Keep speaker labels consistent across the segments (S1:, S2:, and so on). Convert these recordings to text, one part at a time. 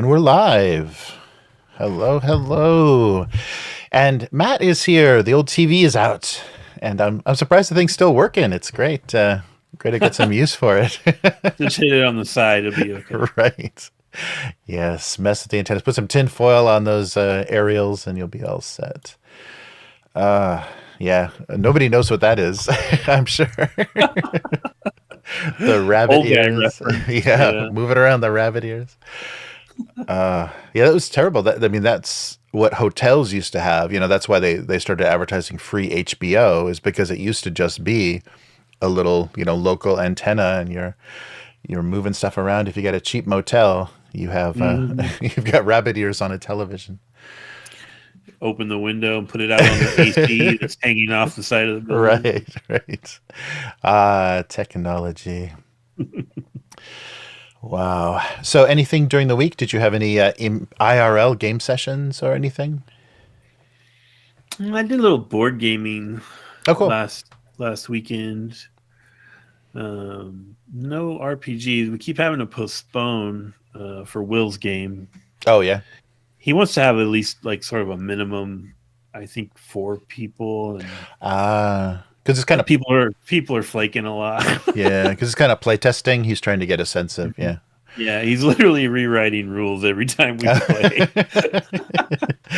S1: And we're live. Hello, hello. And Matt is here. The old TV is out. And I'm surprised the thing's still working. It's great. Great to get some use for it.
S2: Just hit it on the side. It'll be okay.
S1: Right. Yes. Mess with the antennas. Put some tin foil on those aerials and you'll be all set. Yeah. Nobody knows what that is, I'm sure. The rabbit
S2: Old guy
S1: ears.
S2: reference.
S1: Yeah. Moving around the rabbit ears. Yeah, that was terrible. That's what hotels used to have. That's why they started advertising free HBO, is because it used to just be a little, local antenna, and you're moving stuff around. If you get a cheap motel, you have you've got rabbit ears on a television.
S2: Open the window and put it out on the AC that's hanging off the side of the building.
S1: Right. Technology. Wow. So anything during the week? Did you have any IRL game sessions or anything?
S2: I did a little board gaming
S1: cool.
S2: last weekend. No RPGs. We keep having to postpone for Will's game.
S1: Oh, yeah.
S2: He wants to have at least like sort of a minimum, I think, 4 people.
S1: Because it's kind of
S2: people are flaking a lot.
S1: Yeah, because it's kind of playtesting. He's trying to get a sense of
S2: Yeah, he's literally rewriting rules every time we play.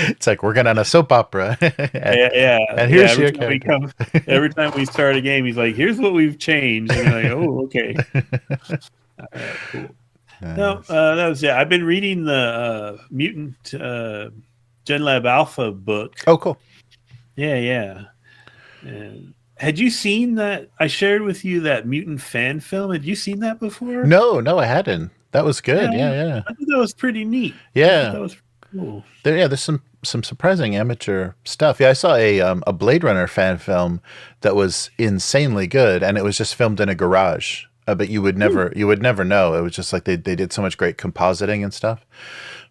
S1: It's like working on a soap opera. And here's your character.
S2: Every time we start a game, he's like, "Here's what we've changed." And you're like, "Oh, okay." All right, cool. Nice. No, that was I've been reading the Mutant GenLab Alpha book.
S1: Oh, cool.
S2: Yeah. And had you seen that? I shared with you that Mutant fan film. Had you seen that before?
S1: No, I hadn't. That was good. Yeah.
S2: I thought that was pretty neat.
S1: Yeah,
S2: that was cool.
S1: There's some surprising amateur stuff. Yeah, I saw a Blade Runner fan film that was insanely good, and it was just filmed in a garage. But you would never know. It was just like they did so much great compositing and stuff.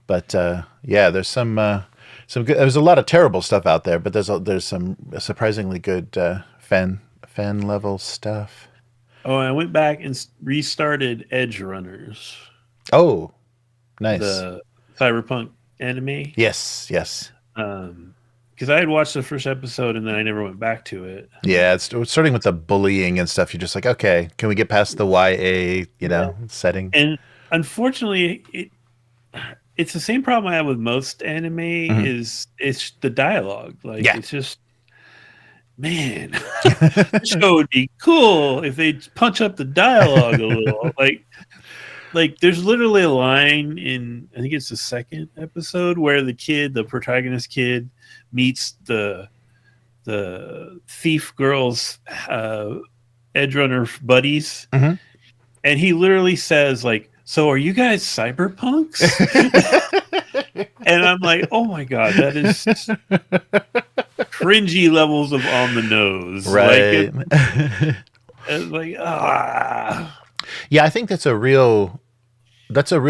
S1: But there's some good. There's a lot of terrible stuff out there, but there's some surprisingly good fan level stuff.
S2: Oh, I went back and restarted Edge Runners.
S1: Oh, nice.
S2: The cyberpunk anime.
S1: Yes.
S2: Because I had watched the first episode and then I never went back to it.
S1: Yeah, it's starting with the bullying and stuff. You're just like, okay, can we get past the YA, setting?
S2: And unfortunately, it's the same problem I have with most anime. Mm-hmm. Is it's the dialogue. Like it's just, man, the show would be cool if they punch up the dialogue a little. Like there's literally a line in, I think it's the second episode, where the protagonist kid meets the thief girl's edge runner buddies,
S1: mm-hmm.
S2: and he literally says like, "So are you guys cyberpunks?" And I'm like, oh my god, that is cringy levels of on the nose,
S1: right? Yeah, I think that's a real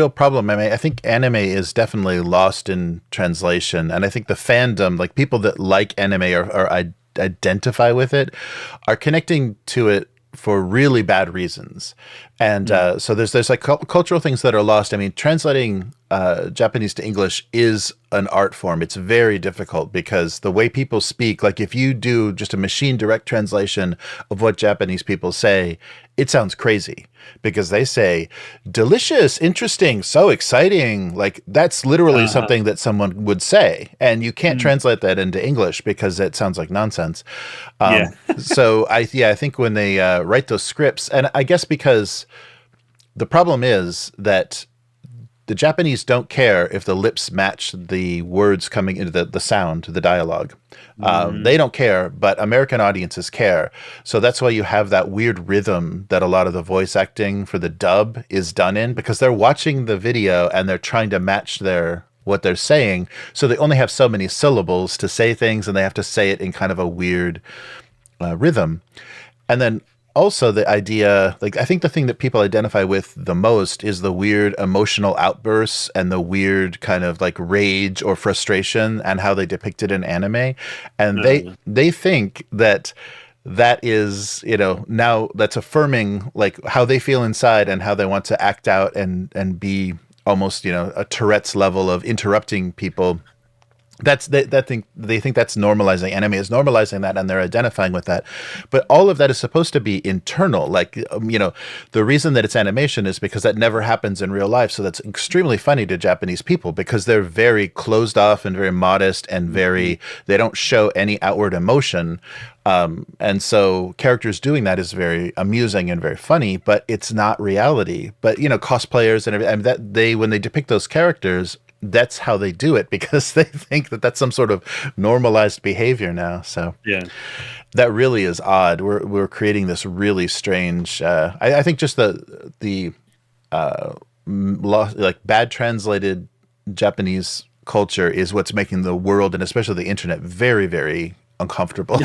S1: problem. I mean, I think anime is definitely lost in translation, and I think the fandom, like people that like anime or identify with it, are connecting to it for really bad reasons. And so there's like cultural things that are lost. I mean, translating Japanese to English is an art form. It's very difficult because the way people speak, like if you do just a machine direct translation of what Japanese people say, it sounds crazy because they say delicious, interesting, so exciting. Like that's literally something that someone would say, and you can't translate that into English because it sounds like nonsense. So I think when they write those scripts, and I guess because the problem is that the Japanese don't care if the lips match the words coming into the sound, the dialogue. They don't care, but American audiences care. So that's why you have that weird rhythm that a lot of the voice acting for the dub is done in, because they're watching the video and they're trying to match what they're saying. So they only have so many syllables to say things, and they have to say it in kind of a weird rhythm. And then also the idea, like I think the thing that people identify with the most is the weird emotional outbursts and the weird kind of like rage or frustration and how they depict it in anime. And they think that is, now that's affirming like how they feel inside and how they want to act out and be almost, a Tourette's level of interrupting people. They think that's normalizing. Anime is normalizing that, and they're identifying with that. But all of that is supposed to be internal. Like, the reason that it's animation is because that never happens in real life. So that's extremely funny to Japanese people because they're very closed off and very modest and they don't show any outward emotion. And so characters doing that is very amusing and very funny, but it's not reality. But, cosplayers and everything, when they depict those characters, that's how they do it because they think that that's some sort of normalized behavior now. So
S2: yeah,
S1: that really is odd. We're creating this really strange. I think just the like bad translated Japanese culture is what's making the world and especially the internet very, very uncomfortable.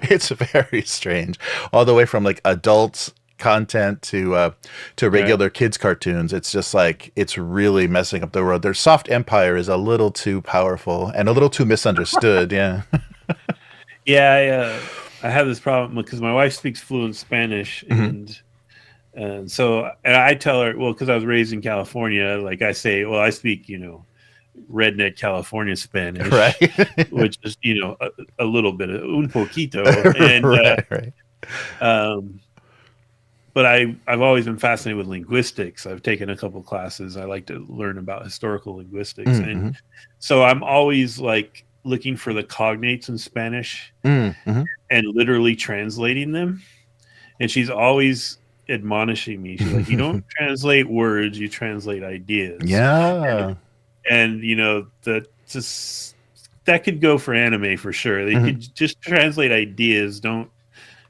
S1: It's very strange, all the way from like adults content to regular kids cartoons. It's just like it's really messing up the world. Their soft empire is a little too powerful and a little too misunderstood. Yeah.
S2: Yeah, I have this problem because my wife speaks fluent Spanish, and so I tell her, well, because I was raised in California, like I say, well, I speak redneck California Spanish,
S1: right?
S2: which is a little bit of un poquito, and
S1: right.
S2: But I've always been fascinated with linguistics. I've taken a couple classes. I like to learn about historical linguistics. And so I'm always like looking for the cognates in Spanish and literally translating them. And she's always admonishing me. She's like, you don't translate words, you translate ideas.
S1: Yeah.
S2: And that could go for anime for sure. They could just translate ideas. Don't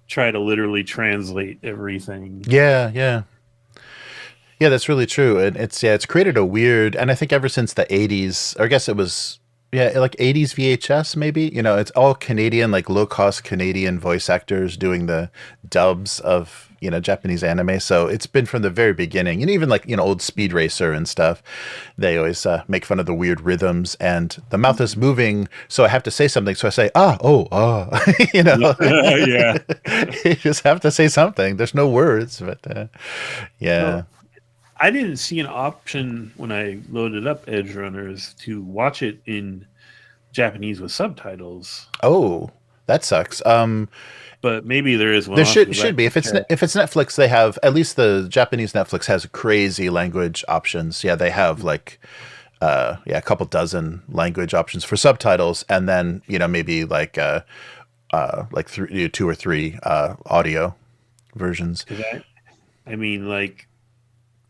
S2: try to literally translate everything.
S1: Yeah, that's really true. And it's created a weird, and I think ever since the 80s, or I guess it was like 80s VHS maybe, it's all Canadian, like low cost Canadian voice actors doing the dubs of Japanese anime. So it's been from the very beginning. And even like old Speed Racer and stuff, they always make fun of the weird rhythms and the mouth is moving, so I have to say something, so I say
S2: Yeah.
S1: You just have to say something. There's no words, but yeah.
S2: Well, I didn't see an option when I loaded up Edge Runners to watch it in Japanese with subtitles.
S1: Oh, that sucks.
S2: But maybe there is one.
S1: There should be. If it's Netflix, they have, at least the Japanese Netflix has crazy language options. Yeah, they have like a couple dozen language options for subtitles, and then maybe like two or three audio versions.
S2: I mean, like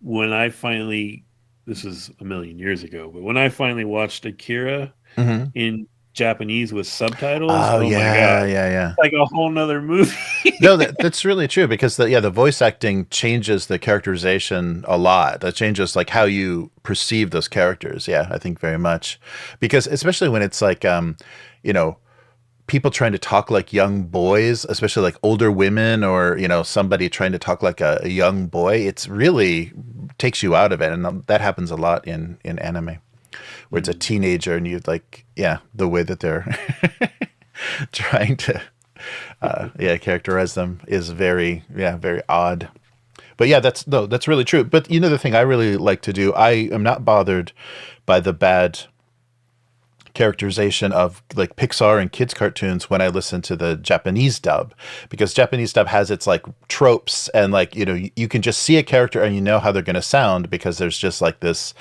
S2: when I finally, this was a million years ago, but when I finally watched Akira in Japanese with subtitles,
S1: my God,
S2: it's like a whole nother movie.
S1: No, that's really true because the voice acting changes the characterization a lot. That changes like how you perceive those characters. Yeah, I think very much, because especially when it's like people trying to talk like young boys, especially like older women or somebody trying to talk like a young boy, it's really takes you out of it, and that happens a lot in anime where it's a teenager and you like the way that they're trying to characterize them is very odd. But that's really true. But the thing I really like to do, I am not bothered by the bad characterization of like Pixar and kids cartoons when I listen to the Japanese dub, because Japanese dub has its like tropes and like you can just see a character and how they're going to sound because there's just like this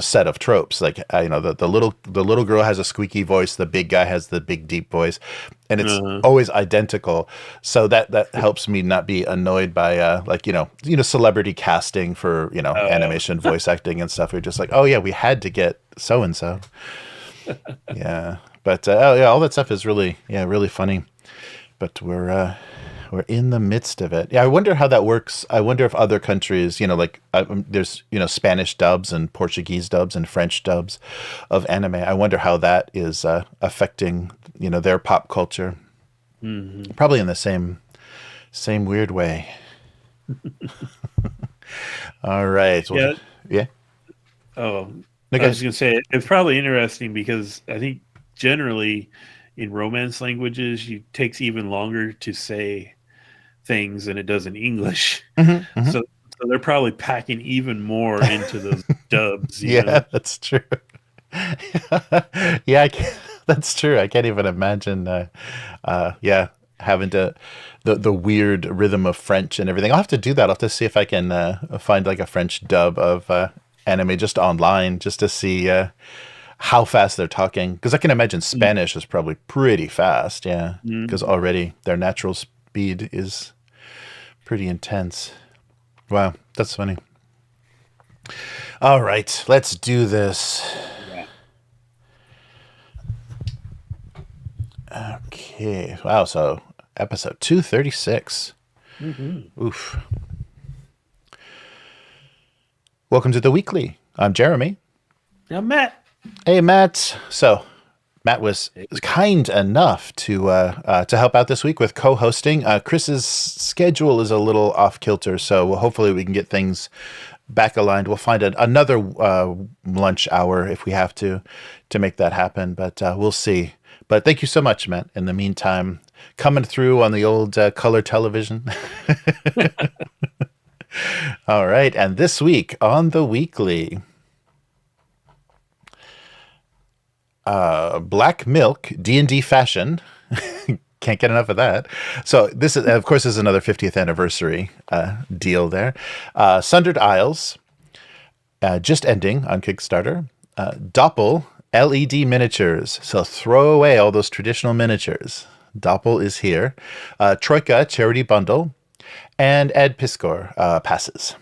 S1: set of tropes, like the little girl has a squeaky voice, the big guy has the big deep voice, and it's always identical, so that helps me not be annoyed by celebrity casting for animation voice acting and stuff. We're just like, oh yeah, we had to get so and so. Yeah, but all that stuff is really funny, but we're in the midst of it. I wonder how that works. I wonder if other countries, there's Spanish dubs and Portuguese dubs and French dubs of anime. I wonder how that is affecting their pop culture. Probably in the same weird way. All right. Well, yeah.
S2: Oh, okay. I was going to say, it's probably interesting because I think generally in Romance languages, it takes even longer to say things than it does in English. So So they're probably packing even more into those dubs.
S1: Yeah, that's true. Yeah, that's true. I can't even imagine. Having the weird rhythm of French and everything. I'll have to do that. I'll have to see if I can find like a French dub of anime just online, just to see how fast they're talking. Because I can imagine Spanish is probably pretty fast. Yeah, because already their natural speed is pretty intense. Wow, that's funny. All right, let's do this. Okay. Wow. So episode 236. Oof. Welcome to the weekly. I'm Jeremy.
S2: I'm Matt.
S1: Hey, Matt. So Matt was kind enough to help out this week with co-hosting. Chris's schedule is a little off kilter, so hopefully we can get things back aligned. We'll find another lunch hour if we have to make that happen, but we'll see. But thank you so much, Matt. In the meantime, coming through on the old color television. All right. And this week on the weekly, Blackmilk D&D fashion. Can't get enough of that. So this is, of course, is another 50th anniversary deal there. Sundered Isles, just ending on Kickstarter. Doppel, LED miniatures. So throw away all those traditional miniatures. Doppel is here. Troika charity bundle. And Piskor passes.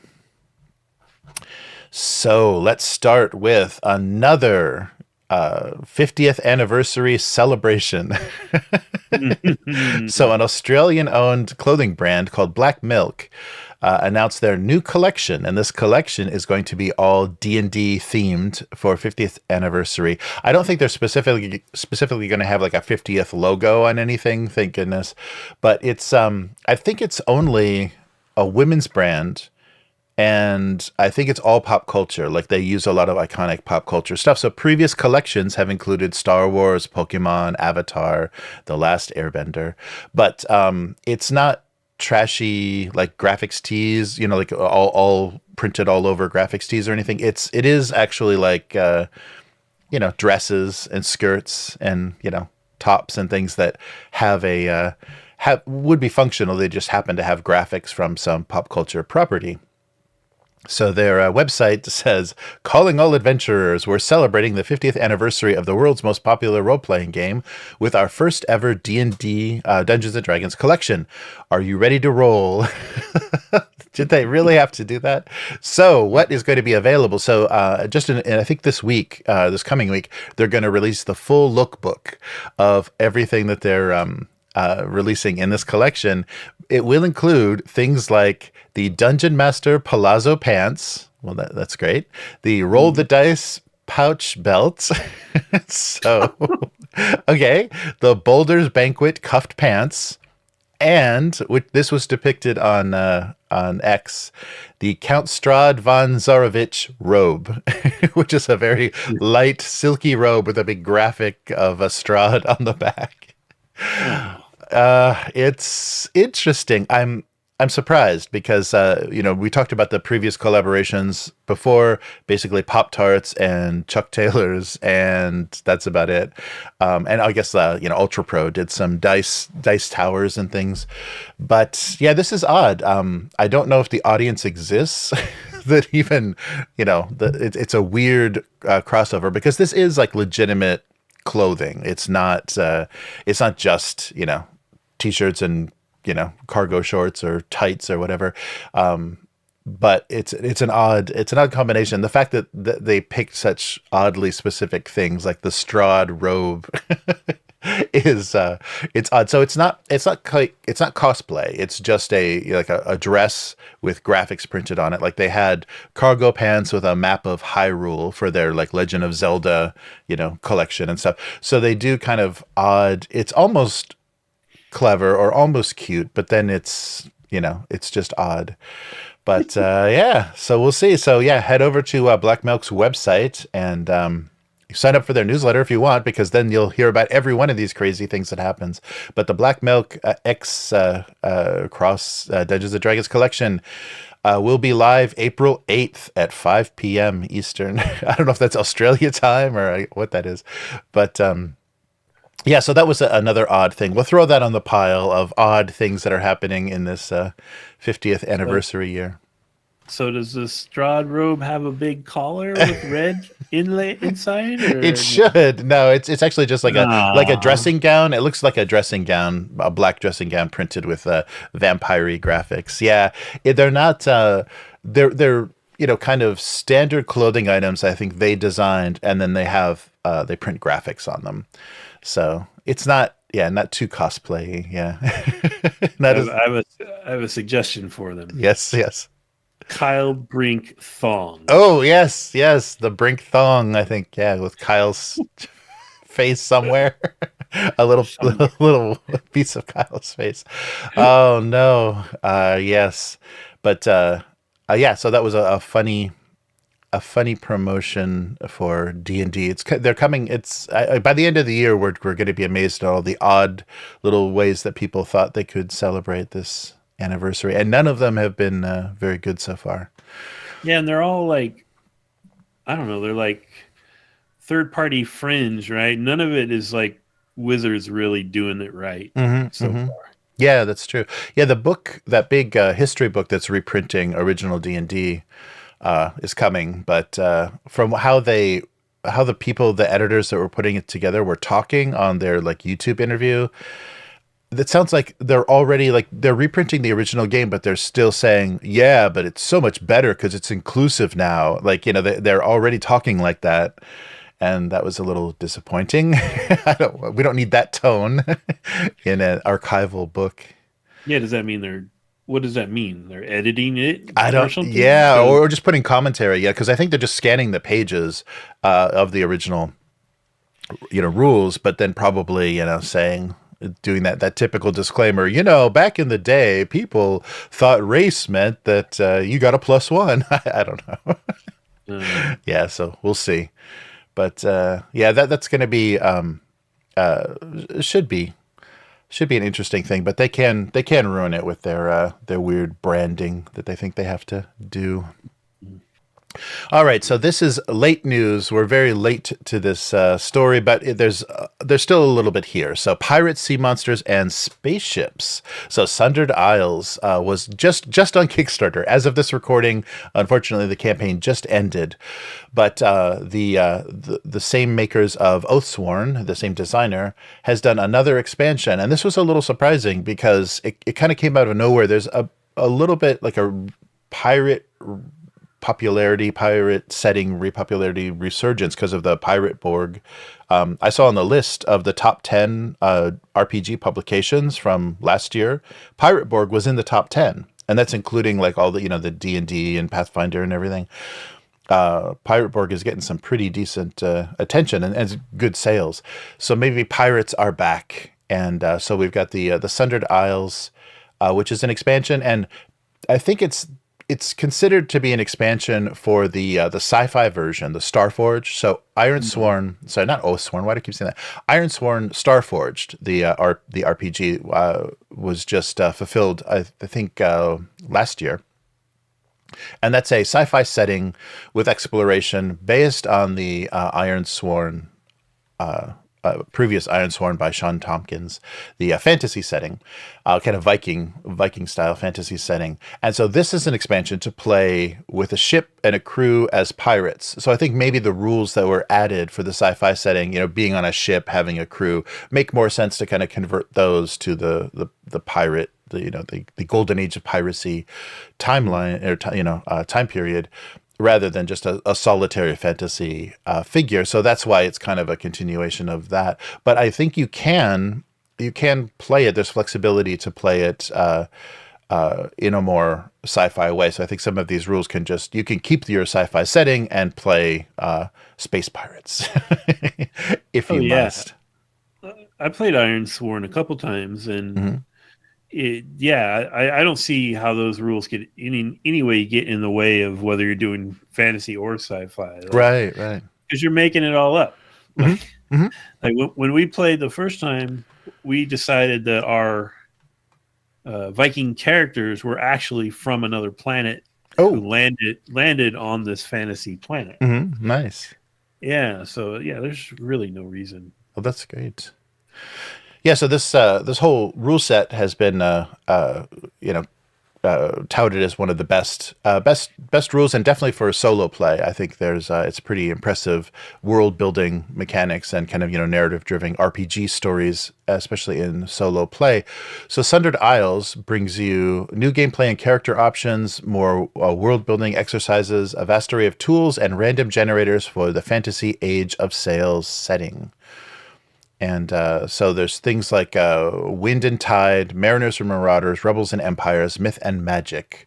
S1: So let's start with another 50th anniversary celebration. So an Australian-owned clothing brand called Blackmilk announced their new collection, and this collection is going to be all D&D themed for 50th anniversary. I don't think they're specifically going to have like a 50th logo on anything, thank goodness. But it's I think it's only a women's brand, and I think it's all pop culture. Like they use a lot of iconic pop culture stuff. So previous collections have included Star Wars, Pokemon, Avatar, The Last Airbender, but it's not trashy like graphics tees, like all printed all over graphics tees or anything. It is actually like dresses and skirts and tops and things that have would be functional. They just happen to have graphics from some pop culture property. So their website says, "Calling all adventurers, we're celebrating the 50th anniversary of the world's most popular role-playing game with our first ever D&D Dungeons & Dragons collection. Are you ready to roll?" Did they really have to do that? So what is going to be available? So and I think this coming week, they're going to release the full lookbook of everything that they're releasing in this collection. It will include things like the Dungeon Master Palazzo pants. Well, that's great. The Roll the Dice pouch belt. So, okay. The Boulder's Banquet cuffed pants. And this was depicted on X, the Count Strahd von Zarovich robe, which is a very light, silky robe with a big graphic of a Strahd on the back. It's interesting. I'm surprised because we talked about the previous collaborations before, basically Pop-Tarts and Chuck Taylors, and that's about it. And I guess Ultra Pro did some dice towers and things, but yeah, this is odd. I don't know if the audience exists that even it's a weird crossover, because this is like legitimate clothing. It's not just t-shirts and cargo shorts or tights or whatever. But it's an odd combination. The fact that they picked such oddly specific things like the Strahd robe is it's odd. So it's not cosplay. It's just a dress with graphics printed on it. Like they had cargo pants with a map of Hyrule for their like Legend of Zelda, collection and stuff. So they do kind of odd. It's almost clever or almost cute, but then it's just odd. But yeah, so we'll see. So yeah, head over to Blackmilk's website and sign up for their newsletter if you want, because then you'll hear about every one of these crazy things that happens. But the Blackmilk X Cross Dungeons & Dragons collection, We'll be live April 8th at 5 p.m. Eastern. I don't know if that's Australia time or what that is, but yeah, so that was another odd thing. We'll throw that on the pile of odd things that are happening in this 50th anniversary year.
S2: So does the Strahd robe have a big collar with red inlay inside? Or
S1: It should. No, it's actually just like a
S2: Aw.
S1: dressing gown. It looks like a dressing gown, a black dressing gown printed with vampire graphics. Yeah, they're not. They're kind of standard clothing items. I think they designed, and then they print graphics on them. So it's not. Yeah, not too cosplay. Yeah, not as.
S2: I have a suggestion for them.
S1: Yes, yes.
S2: Kyle Brink thong.
S1: Oh yes, yes, the Brink thong. I think with Kyle's face somewhere, a little piece of Kyle's face. Oh no, yes, but yeah. So that was a funny promotion for D&D. They're coming. It's by the end of the year, we're going to be amazed at all the odd little ways that people thought they could celebrate this anniversary, and none of them have been very good so far.
S2: Yeah, and they're all like, I don't know, they're like third-party fringe, right? None of it is like Wizards really doing it right so far.
S1: Yeah, that's true. Yeah, the book, that big history book that's reprinting original D&D is coming, but from how the editors that were putting it together were talking on their like YouTube interview, that sounds like they're reprinting the original game, but they're still saying, yeah, but it's so much better because it's inclusive now. Like, they're already talking like that. And that was a little disappointing. We don't need that tone in an archival book.
S2: Yeah, what does that mean? They're editing it?
S1: I don't,
S2: or something?
S1: yeah, or just putting commentary. Yeah, because I think they're just scanning the pages of the original, rules, but then probably, doing that typical disclaimer, back in the day, people thought race meant that you got a +1. I don't know. Yeah, so we'll see. But yeah, that's going to be should be an interesting thing. But they can ruin it with their weird branding that they think they have to do. All right, so this is late news. We're very late to this story, but there's still a little bit here. So pirates, sea monsters, and spaceships. So Sundered Isles was just on Kickstarter. As of this recording, unfortunately, the campaign just ended. But the same makers of Oathsworn, the same designer, has done another expansion. And this was a little surprising because it kind of came out of nowhere. There's a little bit like a pirate setting repopularity resurgence because of the Pirate Borg. I saw on the list of the top 10 RPG publications from last year, Pirate Borg was in the top 10, and that's including like all the the D&D and Pathfinder and everything. Pirate Borg is getting some pretty decent attention and good sales. So maybe pirates are back, and so we've got the Sundered Isles, which is an expansion, and I think it's considered to be an expansion for the sci-fi version, the Starforged. So Ironsworn, sorry, not Oathsworn. Why do I keep saying that? Ironsworn Starforged, the RPG was just fulfilled, I think, last year. And that's a sci-fi setting with exploration based on the Ironsworn previous Ironsworn by Shawn Tomkins, the fantasy setting, kind of Viking style fantasy setting. And so this is an expansion to play with a ship and a crew as pirates. So I think maybe the rules that were added for the sci-fi setting, being on a ship, having a crew, make more sense to kind of convert those to the pirate, the golden age of piracy timeline or time period, rather than just a solitary fantasy figure. So that's why it's kind of a continuation of that. But I think you can play it. There's flexibility to play it in a more sci-fi way. So I think some of these rules you can keep your sci-fi setting and play space pirates if you must.
S2: I played Ironsworn a couple times, and I don't see how those rules get any way get in the way of whether you're doing fantasy or sci-fi.
S1: Right.
S2: Because you're making it all up. Like when we played the first time, we decided that our Viking characters were actually from another planet
S1: Oh,
S2: who landed on this fantasy planet.
S1: nice.
S2: Yeah, so yeah, there's really no reason.
S1: Well, that's great. Yeah, so this whole rule set has been you know touted as one of the best rules, and definitely for solo play. I think there's it's pretty impressive world building mechanics and kind of narrative driven RPG stories, especially in solo play. So Sundered Isles brings you new gameplay and character options, more world building exercises, a vast array of tools, and random generators for the fantasy age of sails setting. And so there's things like Wind and Tide, Mariners and Marauders, Rebels and Empires, Myth and Magic.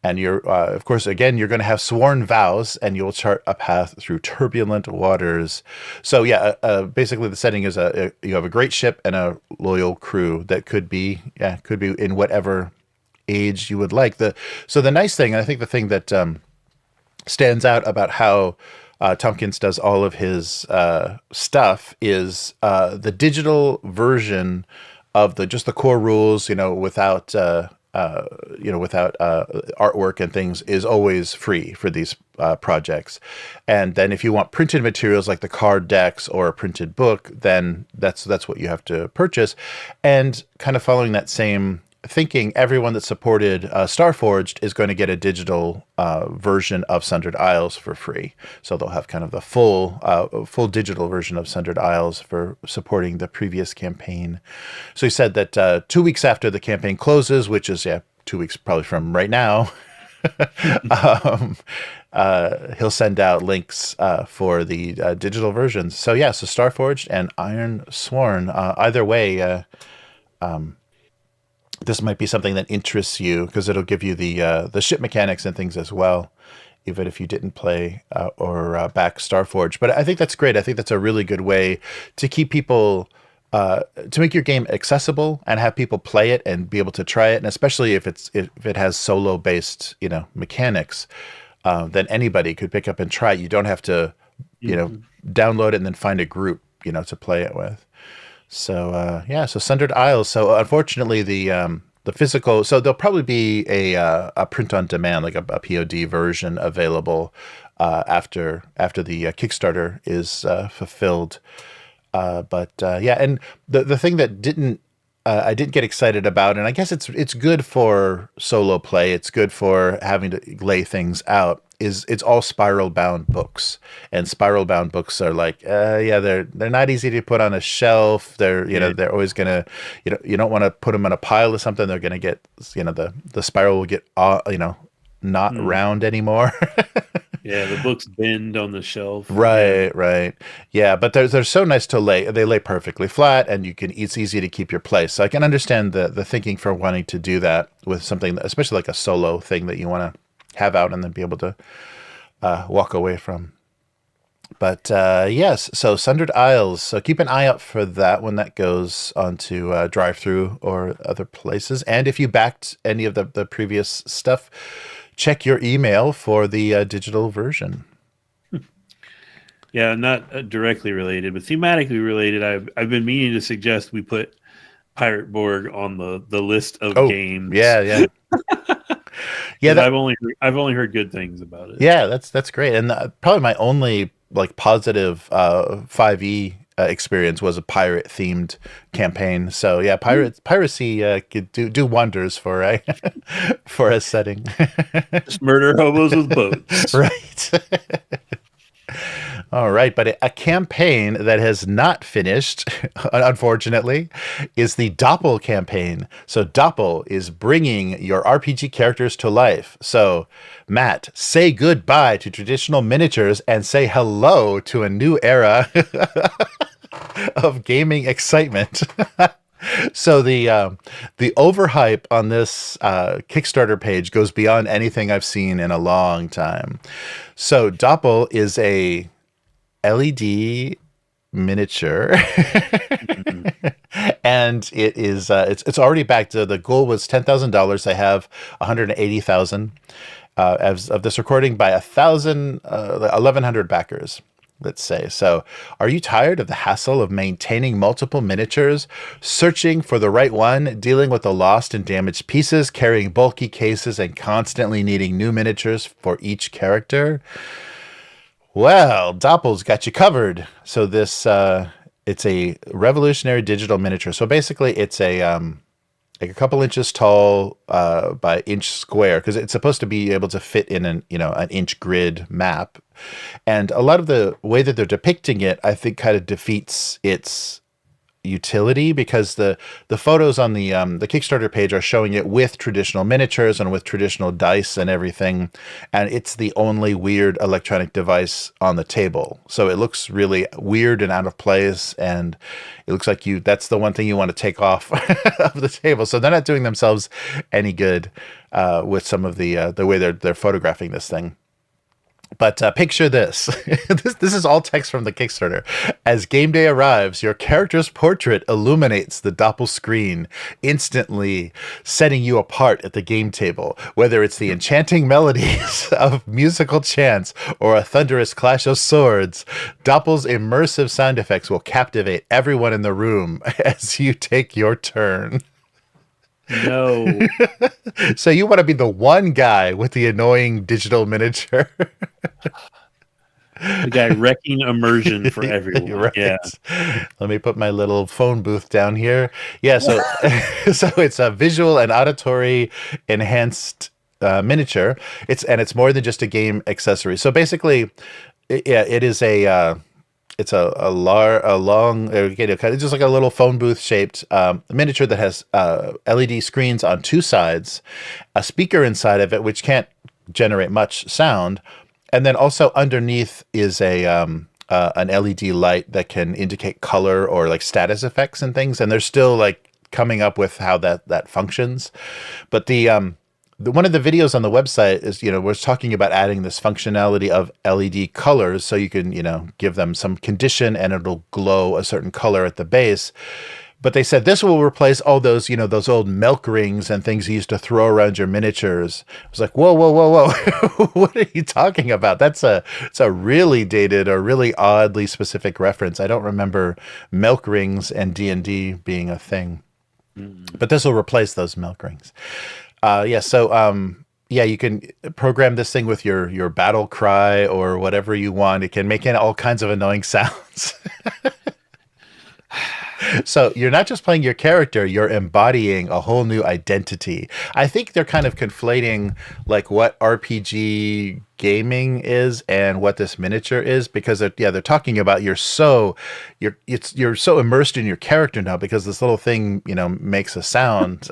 S1: And you're, of course, again, you're going to have sworn vows, and you'll chart a path through turbulent waters. So yeah, basically the setting is you have a great ship and a loyal crew that could be in whatever age you would like. So the nice thing, and I think the thing that stands out about how Tomkins does all of his stuff is the digital version of just the core rules, without artwork and things, is always free for these projects. And then if you want printed materials like the card decks or a printed book, then that's what you have to purchase. And kind of following that same thinking, everyone that supported Starforged is going to get a digital version of Sundered Isles for free. So they'll have kind of the full digital version of Sundered Isles for supporting the previous campaign. So he said that 2 weeks after the campaign closes, which is 2 weeks probably from right now, he'll send out links for the digital versions. So so Starforged and Ironsworn, either way, this might be something that interests you, because it'll give you the ship mechanics and things as well, even if you didn't play or back Starforged. But I think that's great. I think that's a really good way to keep people, to make your game accessible and have people play it and be able to try it. And especially if it has solo based mechanics, then anybody could pick up and try it. You don't have to download it and then find a group to play it with. So so Sundered Isles. So unfortunately, the physical. So there'll probably be a print on demand, like a POD version, available after the Kickstarter is fulfilled. And the thing that I didn't get excited about, and I guess it's good for solo play. It's good for having to lay things out. It's all spiral bound books, and spiral bound books are like they're not easy to put on a shelf. They're always gonna you don't want to put them in a pile or something. They're gonna get the spiral will get not round anymore.
S2: Yeah, the books bend on the shelf.
S1: Right. Yeah, but they're so nice to lay. They lay perfectly flat, and it's easy to keep your place. So I can understand the thinking for wanting to do that with something, especially like a solo thing that you want to have out and then be able to walk away from. But yes, so Sundered Isles. So keep an eye out for that when that goes onto Drive-Thru or other places. And if you backed any of the previous stuff, check your email for the digital version.
S2: Yeah, not directly related, but thematically related. I've been meaning to suggest we put Pirate Borg on the list of games.
S1: Yeah. Yeah,
S2: I've only heard good things about it.
S1: Yeah, that's great. And probably my only positive 5e experience was a pirate themed campaign. So yeah, piracy could do wonders for a for a setting.
S2: Just murder hobos with boats.
S1: Right. All right, but a campaign that has not finished, unfortunately, is the Doppel campaign. So Doppel is bringing your RPG characters to life. So Matt, say goodbye to traditional miniatures and say hello to a new era of gaming excitement. So the overhype on this Kickstarter page goes beyond anything I've seen in a long time. So Doppel is a LED miniature, and it is it's already backed. The goal was $10,000. They have 180,000 as of this recording by 1,100 backers. let's say. So, are you tired of the hassle of maintaining multiple miniatures, searching for the right one, dealing with the lost and damaged pieces, carrying bulky cases, and constantly needing new miniatures for each character? Well, Doppel's got you covered. So this it's a revolutionary digital miniature. So basically, it's a like a couple inches tall by inch square, because it's supposed to be able to fit in an inch grid map. And a lot of the way that they're depicting it, I think, kind of defeats its utility, because the photos on the Kickstarter page are showing it with traditional miniatures and with traditional dice and everything, and it's the only weird electronic device on the table. So it looks really weird and out of place, and it looks like that's the one thing you want to take off of the table. So they're not doing themselves any good with some of the way they're photographing this thing. But picture this. This is all text from the Kickstarter. As game day arrives, your character's portrait illuminates the Doppel screen, instantly setting you apart at the game table. Whether it's the enchanting melodies of musical chants or a thunderous clash of swords, Doppel's immersive sound effects will captivate everyone in the room as you take your turn.
S2: No.
S1: So you want to be the one guy with the annoying digital miniature.
S2: The guy wrecking immersion for everyone.
S1: Right.
S2: Yeah.
S1: Let me put my little phone booth down here. Yeah, so so it's a visual and auditory enhanced miniature. It's more than just a game accessory. So basically, it is it's a long, it's just like a little phone booth shaped miniature that has LED screens on two sides, a speaker inside of it, which can't generate much sound. And then also underneath is an LED light that can indicate color or like status effects and things. And they're still like coming up with how that functions. But one of the videos on the website is, was talking about adding this functionality of LED colors, so you can, give them some condition and it'll glow a certain color at the base. But they said this will replace all those, those old milk rings and things you used to throw around your miniatures. I was like, whoa, whoa, whoa, whoa. What are you talking about? It's a really dated or really oddly specific reference. I don't remember milk rings and D&D being a thing. But this will replace those milk rings. You can program this thing with your battle cry or whatever you want. It can make all kinds of annoying sounds. So you're not just playing your character, you're embodying a whole new identity. I think they're kind of conflating like what RPG gaming is and what this miniature is, because they're talking about you're so immersed in your character now because this little thing, makes a sound.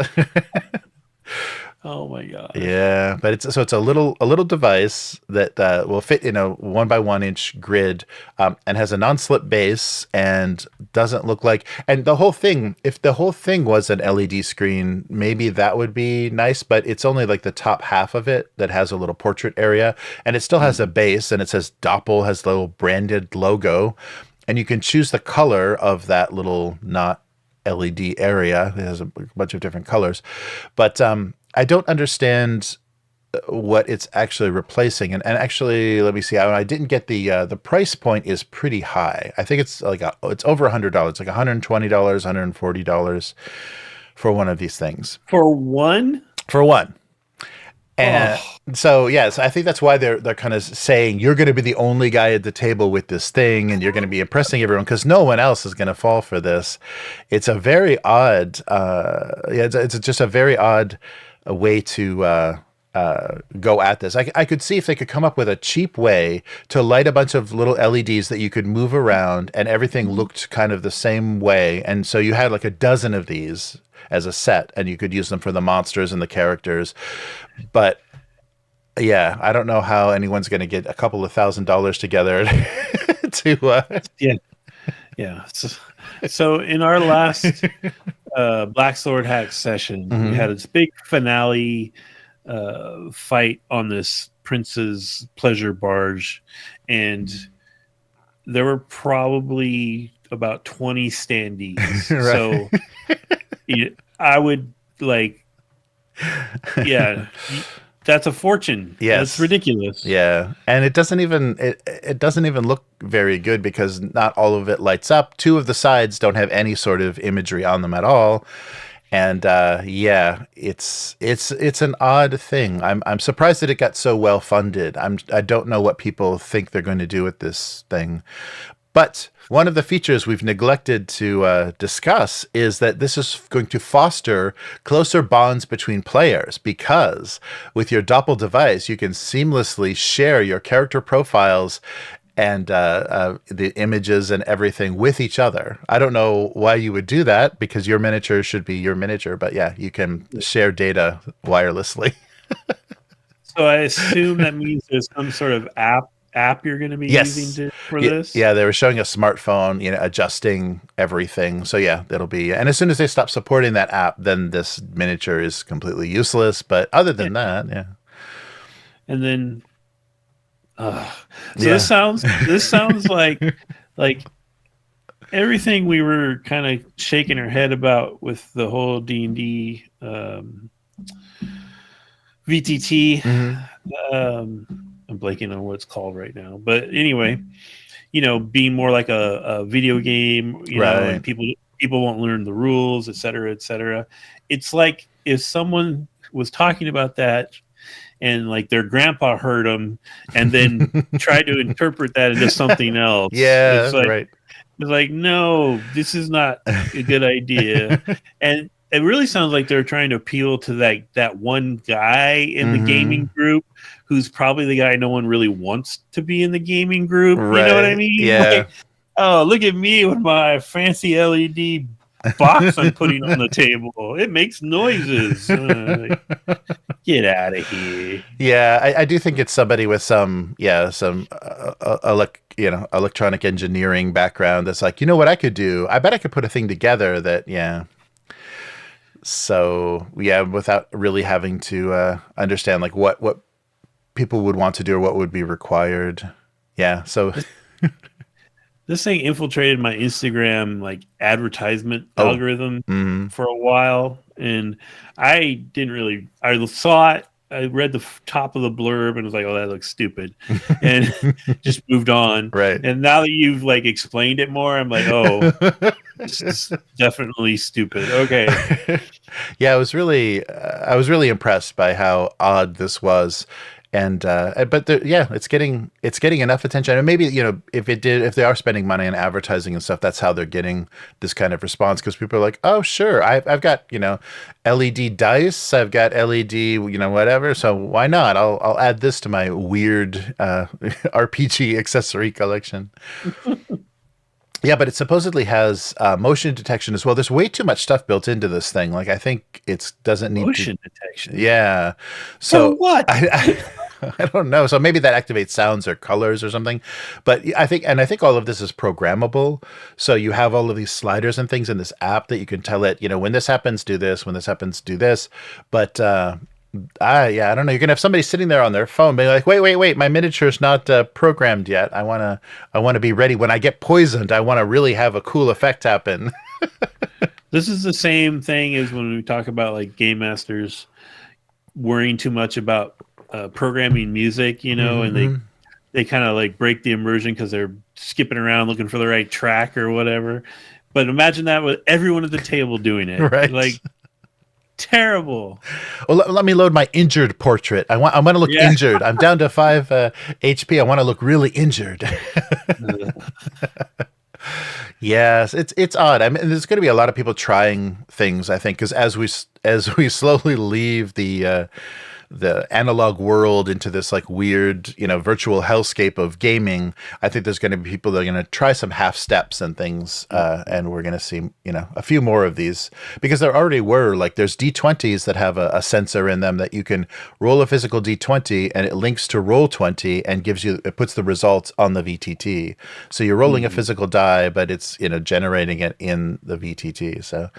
S2: Oh my god!
S1: Yeah, but it's a little device that will fit in a 1 by 1 inch grid, and has a non-slip base and doesn't look like. And the whole thing, if the whole thing was an LED screen, maybe that would be nice. But it's only like the top half of it that has a little portrait area, and it still has a base, and it says Doppel, has the little branded logo, and you can choose the color of that little not LED area. It has a bunch of different colors, but I don't understand what it's actually replacing. And actually, let me see. I didn't get the price point is pretty high. I think it's it's over $100, like $120, $140 for one of these things.
S2: For one?
S1: For one. And so, yes, I think that's why they're kind of saying you're going to be the only guy at the table with this thing, and you're going to be impressing everyone because no one else is going to fall for this. It's a very odd, it's just a very odd way to go at this. I could see if they could come up with a cheap way to light a bunch of little LEDs that you could move around, and everything looked kind of the same way, and so you had like a dozen of these as a set, and you could use them for the monsters and the characters. But yeah, I don't know how anyone's going to get a couple of $1,000s together to
S2: yeah. So in our last Black Sword Hack session, we had this big finale fight on this prince's pleasure barge, and there were probably about 20 standees. Right. So I would like, yeah, that's a fortune.
S1: Yes.
S2: That's ridiculous.
S1: Yeah. And it doesn't even it doesn't even look very good because not all of it lights up. Two of the sides don't have any sort of imagery on them at all. And yeah, it's an odd thing. I'm surprised that it got so well funded. I don't know what people think they're going to do with this thing. But one of the features we've neglected to discuss is that this is going to foster closer bonds between players because with your Doppel device, you can seamlessly share your character profiles and the images and everything with each other. I don't know why you would do that because your miniature should be your miniature, but yeah, you can share data wirelessly.
S2: So I assume that means there's some sort of app you're going to be using for this?
S1: Yeah, they were showing a smartphone, adjusting everything. So yeah, that'll be. And as soon as they stop supporting that app, then this miniature is completely useless. But other than that, yeah.
S2: And then, this sounds like everything we were kind of shaking our head about with the whole D&D VTT.
S1: Mm-hmm.
S2: I'm blanking on what it's called right now, but anyway, being more like a video game,
S1: right.
S2: and people won't learn the rules, et cetera, et cetera. It's like if someone was talking about that and like their grandpa heard them and then tried to interpret that into something else.
S1: Yeah,
S2: it's like,
S1: right.
S2: It's like, no, this is not a good idea. And it really sounds like they're trying to appeal to that one guy in the gaming group who's probably the guy no one really wants to be in the gaming group. Right. You know what I mean?
S1: Yeah.
S2: Like, oh, look at me with my fancy LED box I'm putting on the table. It makes noises. Get out of here.
S1: Yeah, I do think it's somebody with some electronic engineering background that's like, you know what I could do? I bet I could put a thing together that, yeah. So, yeah, without really having to understand like what people would want to do or what would be required. Yeah, so
S2: this thing infiltrated my Instagram like advertisement algorithm for a while, and I saw it. I read the top of the blurb and was like, "Oh, that looks stupid," and just moved on.
S1: Right.
S2: And now that you've like explained it more, I'm like, "Oh, this is definitely stupid." Okay.
S1: Yeah, I was really impressed by how odd this was. And but it's getting enough attention, and maybe if they are spending money on advertising and stuff, that's how they're getting this kind of response because people are like, oh sure, I've got LED dice, I've got LED whatever, so why not? I'll add this to my weird RPG accessory collection. Yeah, but it supposedly has motion detection as well. There's way too much stuff built into this thing. Like I think it doesn't need
S2: motion detection.
S1: Yeah. So
S2: for what?
S1: I don't know. So maybe that activates sounds or colors or something. But I think all of this is programmable. So you have all of these sliders and things in this app that you can tell it, when this happens, do this. When this happens, do this. But I don't know. You can have somebody sitting there on their phone being like, wait, my miniature's not programmed yet. I want to be ready. When I get poisoned, I want to really have a cool effect happen.
S2: This is the same thing as when we talk about like game masters worrying too much about programming music, and they kind of like break the immersion because they're skipping around looking for the right track or whatever. But imagine that with everyone at the table doing it.
S1: Right.
S2: Like, terrible.
S1: Well, let me load my injured portrait. I want to look injured. I'm down to 5 HP. I want to look really injured. Yes, it's odd. I mean, there's going to be a lot of people trying things, I think, because as we slowly leave the analog world into this like weird, virtual hellscape of gaming, I think there's going to be people that are going to try some half steps and things, and we're going to see, a few more of these because there already were like there's D20s that have a sensor in them that you can roll a physical D20 and it links to Roll20 and it puts the results on the VTT. So you're rolling a physical die, but it's generating it in the VTT. So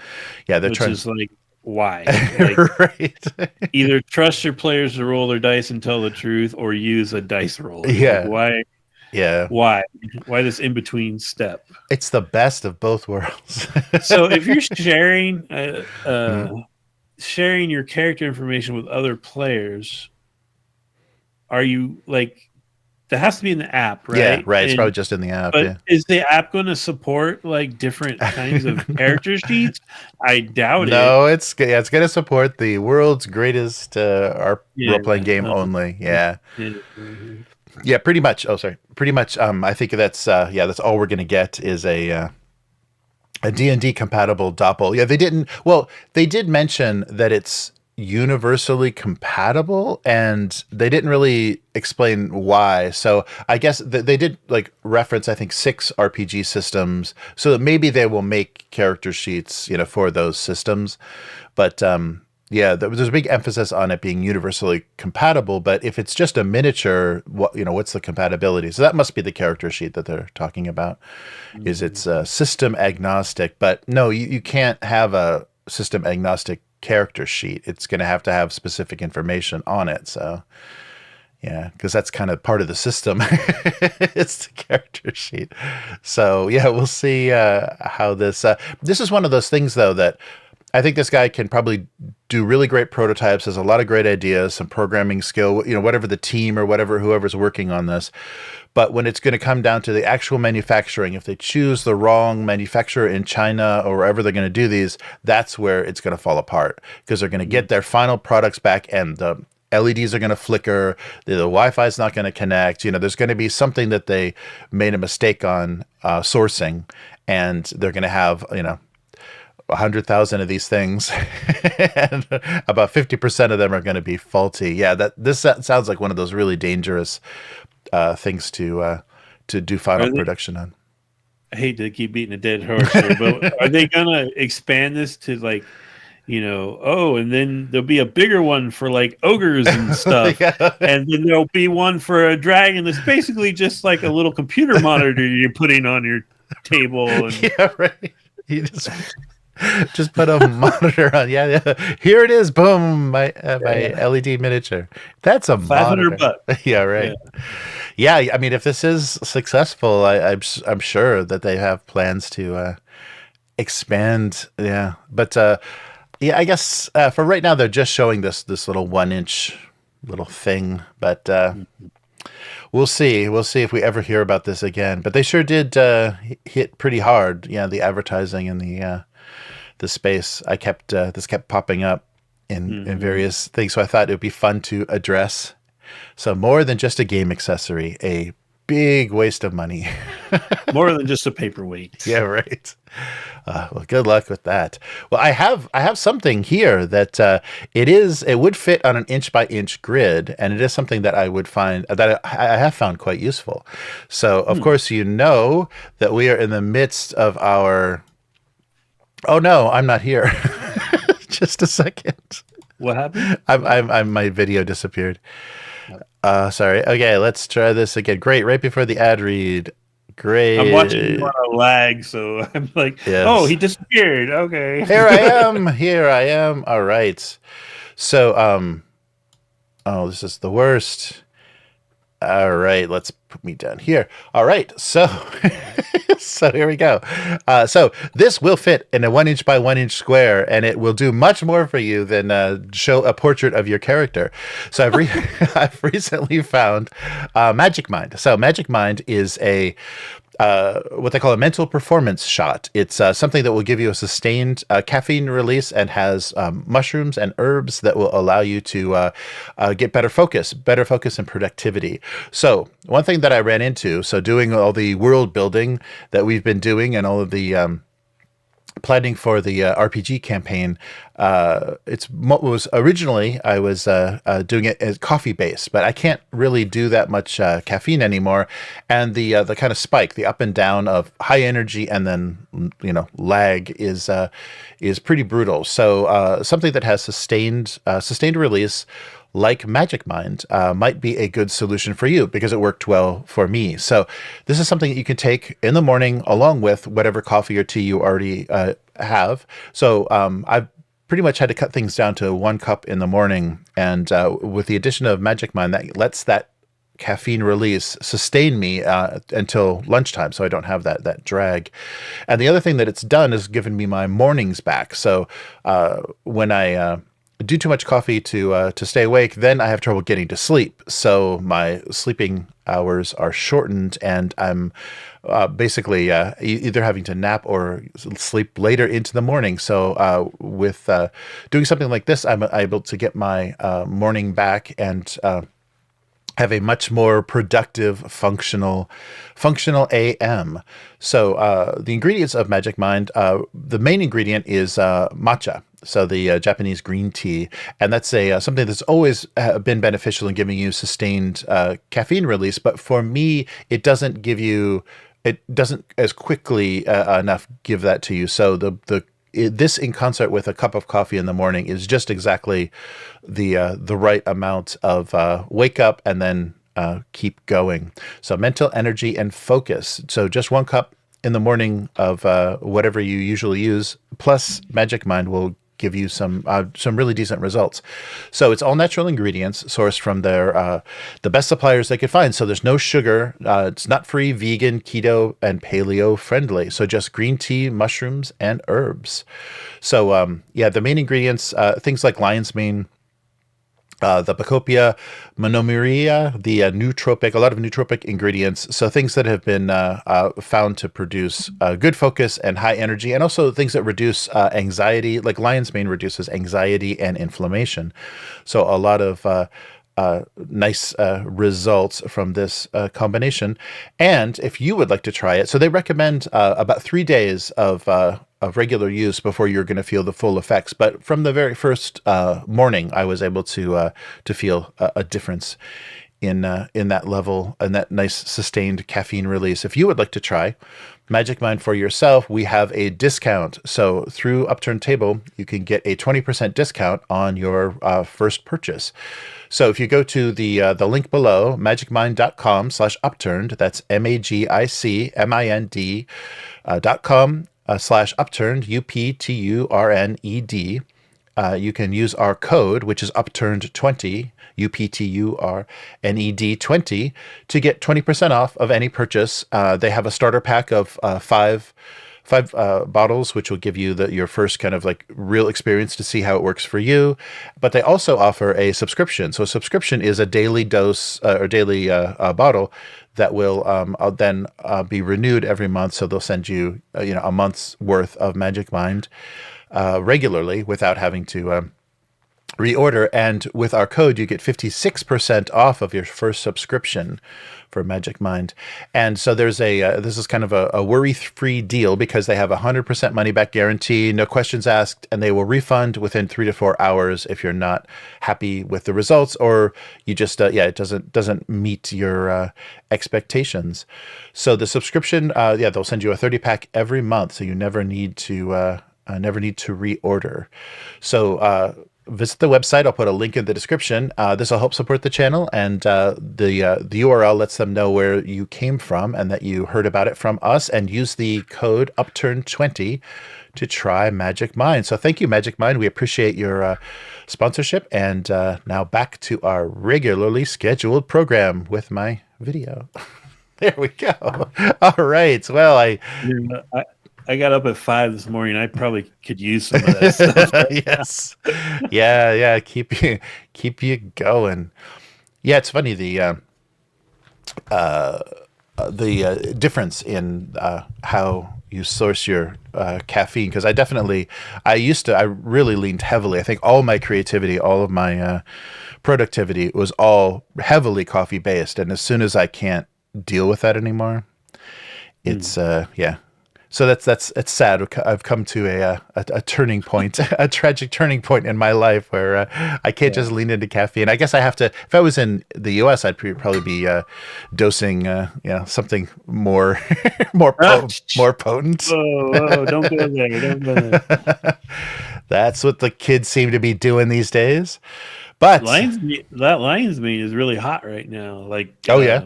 S1: yeah, they're trying.
S2: Which is like, why? Like,
S1: right.
S2: Either trust your players to roll their dice and tell the truth, or use a dice roller.
S1: Yeah.
S2: Like, why?
S1: Yeah.
S2: Why this in between step?
S1: It's the best of both worlds.
S2: So if you're sharing sharing your character information with other players, are you like? That has to be in the app, right?
S1: Yeah, right. It's probably just in the app.
S2: But
S1: Yeah.
S2: is the app going to support like different kinds of character sheets? I doubt it.
S1: No, it's going to support the world's greatest role playing game only. Yeah. Yeah, pretty much. Oh, sorry. Pretty much. I think that's that's all we're going to get is a D&D compatible Doppel. Yeah, they did mention that it's universally compatible, and they didn't really explain why. So I guess they did like reference, I think, 6 RPG systems, so that maybe they will make character sheets, for those systems. But there's a big emphasis on it being universally compatible. But if it's just a miniature, what's the compatibility? So that must be the character sheet that they're talking about. Is it's system agnostic? But no, you can't have a system agnostic character sheet. It's going to have specific information on it. So yeah, because that's kind of part of the system. It's the character sheet. So yeah, we'll see how this is one of those things, though, that I think this guy can probably do really great prototypes, has a lot of great ideas, some programming skill, whatever the team or whoever's working on this. But when it's going to come down to the actual manufacturing, if they choose the wrong manufacturer in China or wherever they're going to do these, that's where it's going to fall apart, because they're going to get their final products back and the LEDs are going to flicker, the Wi-Fi is not going to connect. There's going to be something that they made a mistake on sourcing, and they're going to have, 100,000 of these things, and about 50% of them are going to be faulty. Yeah, this sounds like one of those really dangerous things to do final production on.
S2: I hate to keep beating a dead horse here, but are they gonna expand this to like, and then there'll be a bigger one for like ogres and stuff, and then there'll be one for a dragon that's basically just like a little computer monitor you're putting on your table. And
S1: yeah, right. You just put a monitor on. Yeah. Here it is. Boom. My LED miniature. That's a
S2: $500.
S1: Yeah, right. Yeah. I mean, if this is successful, I'm sure that they have plans to expand. Yeah. But I guess for right now, they're just showing this little 1-inch little thing. But we'll see. We'll see if we ever hear about this again. But they sure did hit pretty hard. Yeah, the advertising and the space. This kept popping up in various things. So I thought it would be fun to address. So more than just a game accessory, a big waste of money.
S2: More than just a paperweight.
S1: Yeah, right. Well, good luck with that. Well, I have something here that it would fit on an 1-inch grid, and it is something that I would find that I have found quite useful. So of course that we are in the midst of our. Oh no, I'm not here. Just a second.
S2: What happened?
S1: My video disappeared. Sorry. Okay, let's try this again. Great. Right before the ad read. Great.
S2: I'm watching you on a lag, so I'm like, yes. Oh, he disappeared. Okay.
S1: Here I am. All right. So, this is the worst. All right, let's put me down here. All right, so here we go. So this will fit in a 1-inch by 1-inch square, and it will do much more for you than show a portrait of your character. So I've recently found Magic Mind. So Magic Mind is what they call a mental performance shot. It's something that will give you a sustained caffeine release and has mushrooms and herbs that will allow you to get better focus and productivity. So one thing that I ran into, doing all the world building that we've been doing and all of the planning for the RPG campaign, was originally I was doing it as coffee based, but I can't really do that much caffeine anymore, and the kind of spike, the up and down of high energy and then lag is pretty brutal. So something that has sustained release, like Magic Mind, might be a good solution for you because it worked well for me. So this is something that you can take in the morning along with whatever coffee or tea you already have. So I've pretty much had to cut things down to 1 cup in the morning. And with the addition of Magic Mind, that lets that caffeine release sustain me until lunchtime, so I don't have that drag. And the other thing that it's done is given me my mornings back. So when I do too much coffee to stay awake, then I have trouble getting to sleep. So my sleeping hours are shortened, and I'm basically either having to nap or sleep later into the morning. So with doing something like this, I'm able to get my morning back and have a much more productive, functional AM. So the ingredients of Magic Mind, the main ingredient is matcha. So the Japanese green tea, and that's a something that's always been beneficial in giving you sustained caffeine release. But for me, it doesn't give you, it doesn't as quickly enough give that to you. So this in concert with a cup of coffee in the morning is just exactly the right amount of wake up and then keep going. So mental energy and focus. So just 1 cup in the morning of whatever you usually use, plus Magic Mind will give you some really decent results. So it's all natural ingredients sourced from the best suppliers they could find. So there's no sugar. It's nut-free, vegan, keto, and paleo friendly. So just green tea, mushrooms, and herbs. So yeah, the main ingredients, things like lion's mane, the Bacopa, monomeria, the nootropic, a lot of nootropic ingredients. So things that have been found to produce good focus and high energy, and also things that reduce anxiety, like lion's mane reduces anxiety and inflammation. So a lot of nice results from this combination. And if you would like to try it, so they recommend about 3 days of regular use before you're going to feel the full effects. But from the very first morning, I was able to feel a difference in that level and that nice sustained caffeine release. If you would like to try Magic Mind for yourself, we have a discount. So through Upturned Table, you can get a 20% discount on your first purchase. So if you go to the link below, magicmind.com/upturned, that's MAGICMIND.com /upturned, UPTURNED. You can use our code, which is upturned20, UPTURNED20, to get 20% off of any purchase. They have a starter pack of five bottles, which will give you your first kind of like real experience to see how it works for you. But they also offer a subscription. So a subscription is a daily dose or daily bottle that will then be renewed every month. So they'll send you a month's worth of Magic Mind regularly without having to reorder. And with our code, you get 56% off of your first subscription for Magic Mind. And so there's this is kind of a worry-free deal because they have 100% money-back guarantee, no questions asked, and they will refund within 3 to 4 hours if you're not happy with the results or you just it doesn't meet your expectations. So the subscription, they'll send you a 30-pack every month, so you never need to reorder. So visit the website. I'll put a link in the description. This will help support the channel, and the URL lets them know where you came from and that you heard about it from us, and use the code upturn20 to try Magic Mind. So thank you, Magic Mind. We appreciate your sponsorship. And now back to our regularly scheduled program with my video. There we go. All right. Well,
S2: I got up at 5 this morning. I probably could use some of that stuff.
S1: Yes. Yeah. Keep you going. Yeah, it's funny the difference in how you source your caffeine, because I really leaned heavily. I think all my creativity, all of my productivity was all heavily coffee based, and as soon as I can't deal with that anymore, it's So it's sad. I've come to a turning point, a tragic turning point in my life where I can't just lean into caffeine. I guess I have to. If I was in the U.S., I'd probably be dosing, something more, more potent.
S2: Whoa, don't go there. Don't go there.
S1: That's what the kids seem to be doing these days. But
S2: lion's meat is really hot right now. Like,
S1: I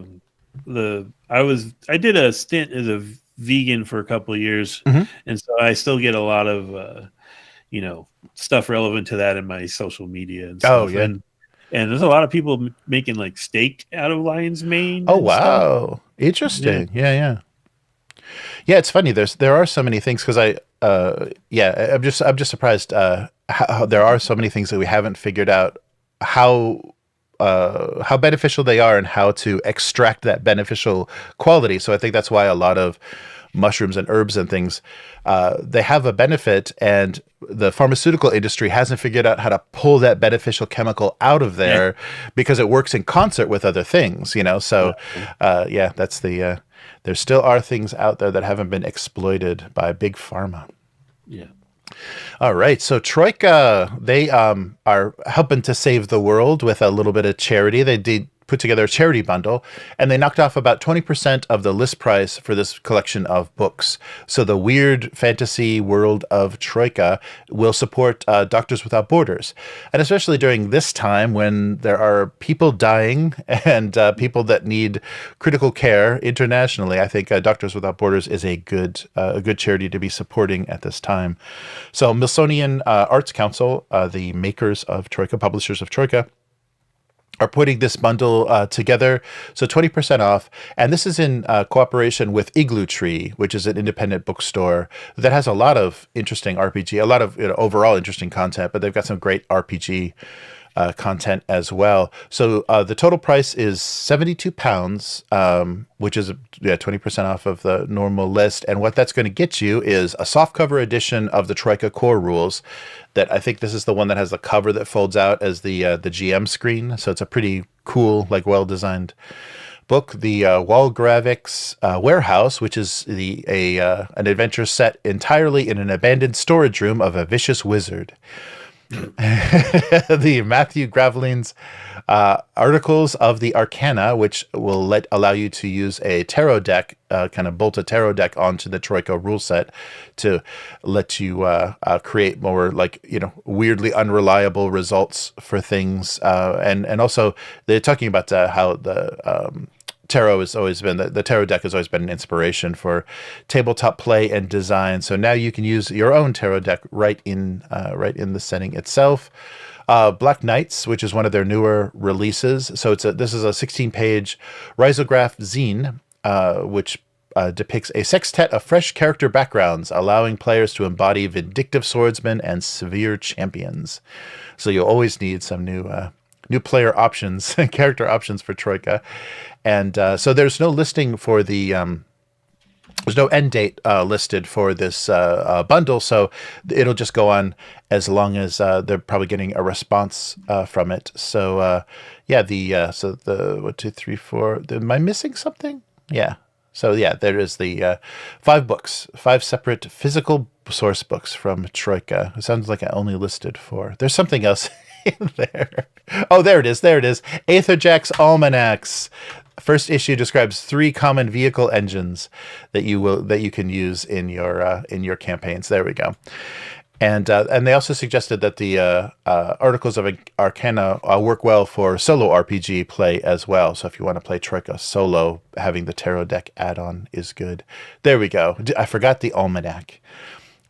S2: did a stint as a vegan for a couple of years, and so I still get a lot of stuff relevant to that in my social media and stuff. And there's a lot of people making like steak out of lion's mane.
S1: Oh wow, interesting. Yeah. It's funny. There are so many things, because yeah, I'm just surprised how there are so many things that we haven't figured out how beneficial they are and how to extract that beneficial quality. So I think that's why a lot of mushrooms and herbs and things, they have a benefit, and the pharmaceutical industry hasn't figured out how to pull that beneficial chemical out of there because it works in concert with other things, you know? So, yeah, that's the, there still are things out there that haven't been exploited by big pharma.
S2: Yeah.
S1: All right. So Troika, they are helping to save the world with a little bit of charity. They did put together a charity bundle, and they knocked off about 20% of the list price for this collection of books. So the weird fantasy world of Troika will support Doctors Without Borders. And especially during this time when there are people dying and people that need critical care internationally, I think Doctors Without Borders is a good charity to be supporting at this time. So Smithsonian Arts Council, the makers of Troika, publishers of Troika, are putting this bundle together, so 20% off. And this is in cooperation with Igloo Tree, which is an independent bookstore that has a lot of interesting RPG, a lot of overall interesting content, but they've got some great RPG content as well. So the total price is £72, which is 20% off of the normal list. And what that's going to get you is a softcover edition of the Troika core rules. That I think this is the one that has the cover that folds out as the GM screen. So it's a pretty cool, like well-designed book. The Walgravik's Warehouse, which is an adventure set entirely in an abandoned storage room of a vicious wizard. The Matthew Graveline's Articles of the Arcana, which will allow you to use a tarot deck, kind of bolt a tarot deck onto the Troika rule set to let you create more weirdly unreliable results for things. And also they're talking about how the tarot has always been the tarot deck has always been an inspiration for tabletop play and design. So now you can use your own tarot deck right in the setting itself. Black Knights, which is one of their newer releases. So this is a 16-page risograph zine, which depicts a sextet of fresh character backgrounds, allowing players to embody vindictive swordsmen and severe champions. So you'll always need some new player options, character options for Troika. And so there's no listing for the there's no end date listed for this bundle, so it'll just go on as long as they're probably getting a response from it. So so the 1, 2, 3, 4. Am I missing something? Yeah. So yeah, there is the 5 books, 5 separate physical source books from Troika. It sounds like I only listed 4. There's something else in there. Oh, there it is. Aetherjack's Almanacs. First issue describes 3 common vehicle engines that you can use in your campaigns. There we go. And they also suggested that the Articles of Arcana work well for solo RPG play as well. So if you want to play Troika solo, having the tarot deck add-on is good. There we go. I forgot the Almanac.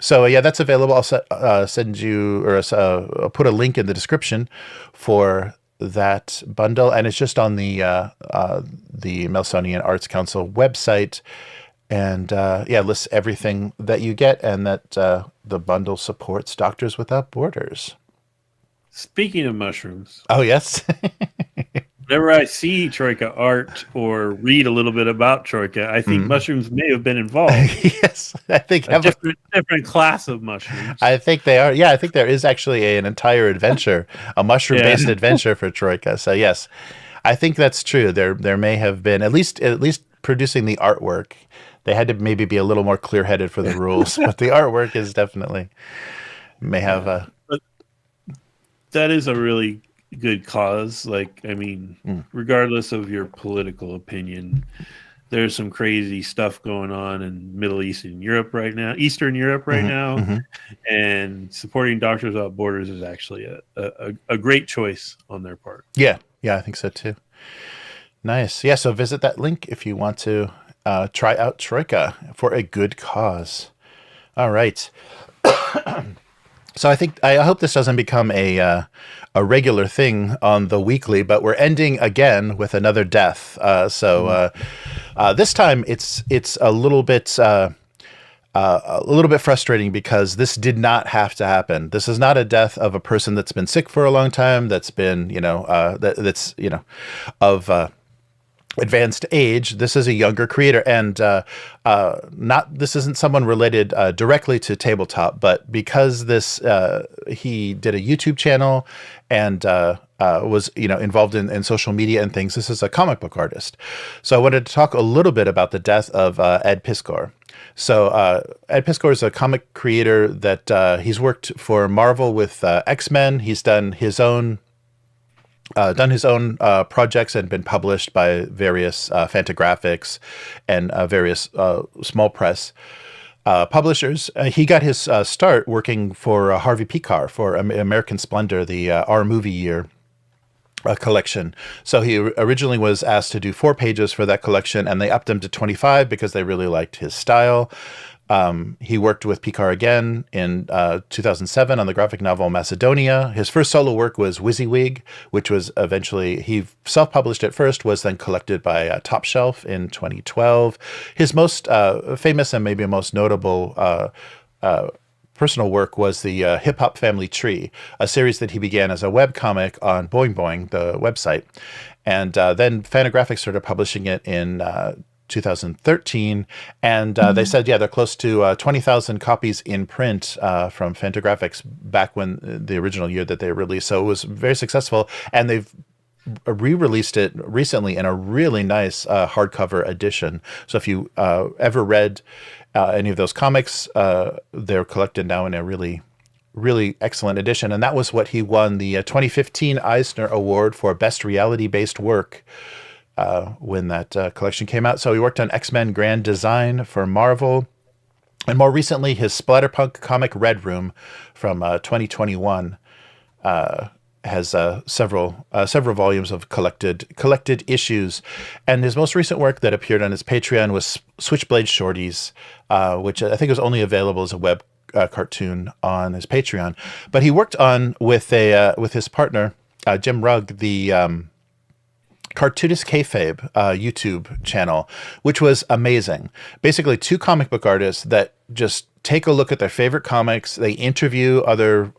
S1: So yeah, that's available. I'll send you, or I'll put a link in the description for that bundle, and it's just on the Smithsonian Arts Council website, and lists everything that you get, and that the bundle supports Doctors Without Borders.
S2: Speaking of mushrooms,
S1: oh yes.
S2: Whenever I see Troika art or read a little bit about Troika, I think mushrooms may have been involved.
S1: Yes, I think
S2: a different class of mushrooms.
S1: I think they are. Yeah, I think there is actually an entire adventure, a mushroom-based adventure for Troika. So yes, I think that's true. There may have been at least producing the artwork. They had to maybe be a little more clear-headed for the rules, but the artwork is definitely may have a.
S2: But that is a really good cause. Regardless of your political opinion, there's some crazy stuff going on in Eastern Europe right now, and supporting Doctors Without Borders is actually a great choice on their part.
S1: Yeah, I think so too. Nice. Yeah, so visit that link if you want to try out Troika for a good cause. All right. So I hope this doesn't become a regular thing on the weekly, but we're ending again with another death. This time it's a little bit a little bit frustrating because this did not have to happen. This is not a death of a person that's been sick for a long time, that's been, that's of advanced age. This is a younger creator, and this isn't someone related directly to tabletop, but because he did a YouTube channel and was involved in social media and things. This is a comic book artist. So I wanted to talk a little bit about the death of Ed Piskor. So Ed Piskor is a comic creator that he's worked for Marvel with X-Men. He's done his own projects and been published by various Fantagraphics and various small press publishers. He got his start working for Harvey Piskor for American Splendor, the Our Movie Year collection. So he originally was asked to do 4 pages for that collection, and they upped him to 25 because they really liked his style. He worked with Piskor again in 2007 on the graphic novel Macedonia. His first solo work was WYSIWYG, which was eventually, he self-published at first, was then collected by Top Shelf in 2012. His most famous and maybe most notable personal work was the Hip Hop Family Tree, a series that he began as a webcomic on Boing Boing, the website. And then Fantagraphics started publishing it in 2013, and they said, they're close to 20,000 copies in print from Fantagraphics back when the original year that they released. So it was very successful, and they've re-released it recently in a really nice hardcover edition. So if you ever read any of those comics, they're collected now in a really, really excellent edition. And that was what he won the 2015 Eisner Award for Best Reality-Based Work when that collection came out. So he worked on X-Men Grand Design for Marvel. And more recently, his splatterpunk comic Red Room from 2021 has several volumes of collected issues. And his most recent work that appeared on his Patreon was Switchblade Shorties, which I think was only available as a web cartoon on his Patreon. But he worked on with his partner Jim Rugg the Cartoonist Kayfabe YouTube channel, which was amazing. Basically, 2 comic book artists that just take a look at their favorite comics. They interview other,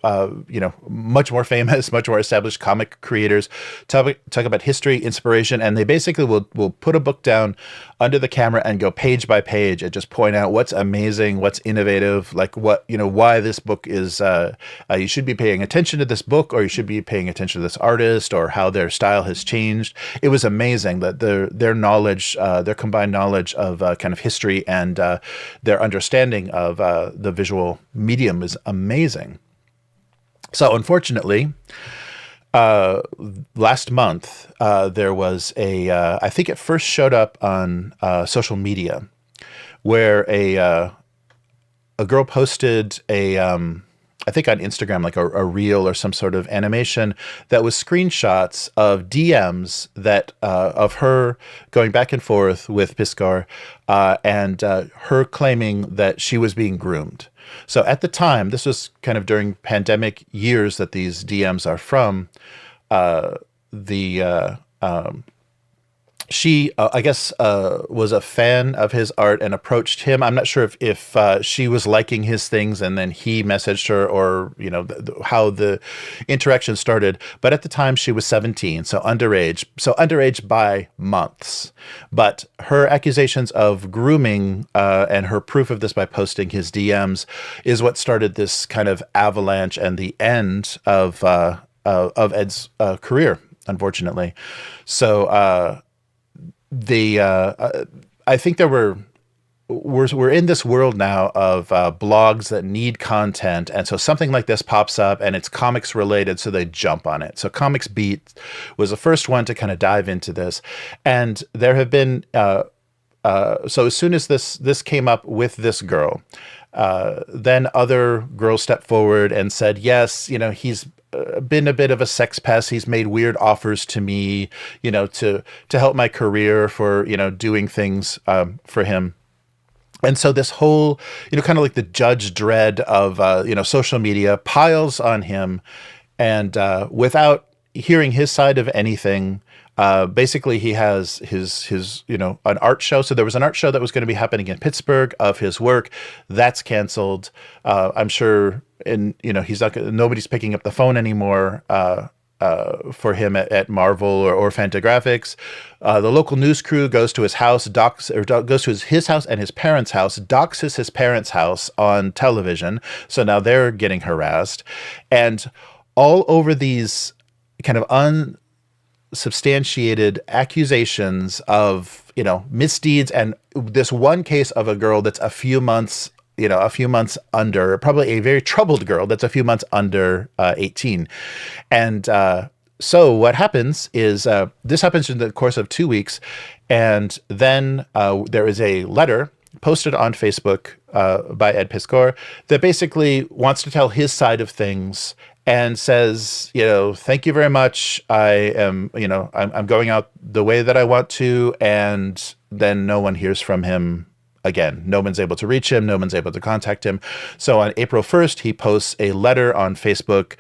S1: much more famous, much more established comic creators, talk about history, inspiration, and they basically will put a book down under the camera and go page by page and just point out what's amazing, what's innovative, like why this book is, you should be paying attention to this book, or you should be paying attention to this artist, or how their style has changed. It was amazing that their knowledge, their combined knowledge of kind of history and their understanding of the visual medium is amazing. So unfortunately, last month, there was I think it first showed up on social media, where a girl posted I think on Instagram, like a reel or some sort of animation that was screenshots of DMs that of her going back and forth with Piskor and her claiming that she was being groomed. So at the time, this was kind of during pandemic years that these DMs are from, she, I guess, was a fan of his art and approached him. I'm not sure if she was liking his things and then he messaged her, or, how the interaction started. But at the time, she was 17, so underage by months. But her accusations of grooming and her proof of this by posting his DMs is what started this kind of avalanche and the end of Ed's career, unfortunately. So, I think we're in this world now of blogs that need content, and so something like this pops up and it's comics related, so they jump on it. So Comics Beat was the first one to kind of dive into this, and there have been so as soon as this came up with this girl, then other girls stepped forward and said, yes, he's been a bit of a sex pest. He's made weird offers to me, to help my career, for, doing things for him. And so this whole, kind of like the Judge Dredd of, social media piles on him. And without hearing his side of anything, Basically, he has his an art show. So there was an art show that was going to be happening in Pittsburgh of his work. That's canceled. I'm sure, and he's not. Nobody's picking up the phone anymore. For him at Marvel or Fantagraphics. The local news crew goes to his house, goes to his house and his parents' house, doxes his parents' house on television. So now they're getting harassed. And all over these kind of unsubstantiated accusations of, misdeeds, and this one case of a girl that's a few months under, probably a very troubled girl that's a few months under 18. And so what happens is this happens in the course of 2 weeks. And then there is a letter posted on Facebook by Ed Piskor that basically wants to tell his side of things and says, thank you very much. I'm going out the way that I want to. And then no one hears from him again. No one's able to reach him. No one's able to contact him. So on April 1st, he posts a letter on Facebook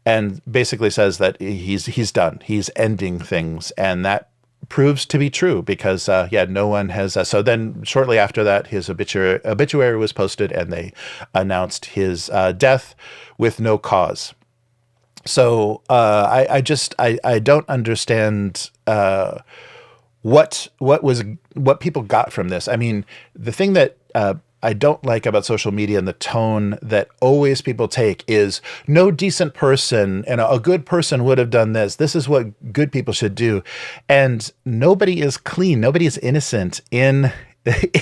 S1: and basically says that he's done. He's ending things. And that proves to be true because, no one has. So then shortly after that, his obituary was posted and they announced his death with no cause. So I don't understand what people got from this. I mean, the thing that I don't like about social media and the tone that always people take is no decent person and a good person would have done this. This is what good people should do. And nobody is clean. Nobody is innocent in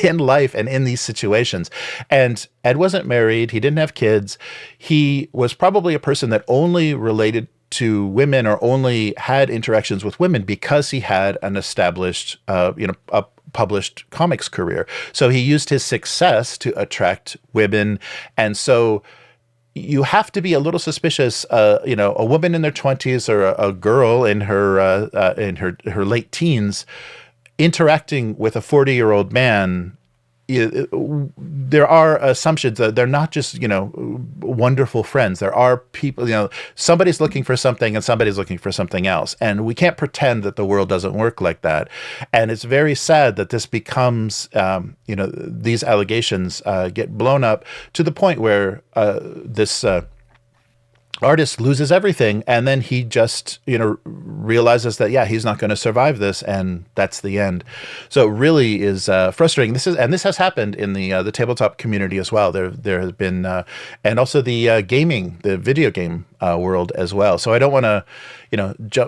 S1: life and in these situations. And Ed wasn't married. He didn't have kids. He was probably a person that only related to women or only had interactions with women because he had an established, a published comics career. So he used his success to attract women. And so you have to be a little suspicious, a woman in their 20s or a girl in her late teens interacting with a 40-year-old man. There are assumptions that they're not just, wonderful friends. There are people, somebody's looking for something and somebody's looking for something else. And we can't pretend that the world doesn't work like that. And it's very sad that this becomes, these allegations get blown up to the point where this artist loses everything, and then he just realizes that he's not going to survive this, and that's the end. So it really is frustrating. This has happened in the tabletop community as well. There has been and also the video game world as well. So I don't want to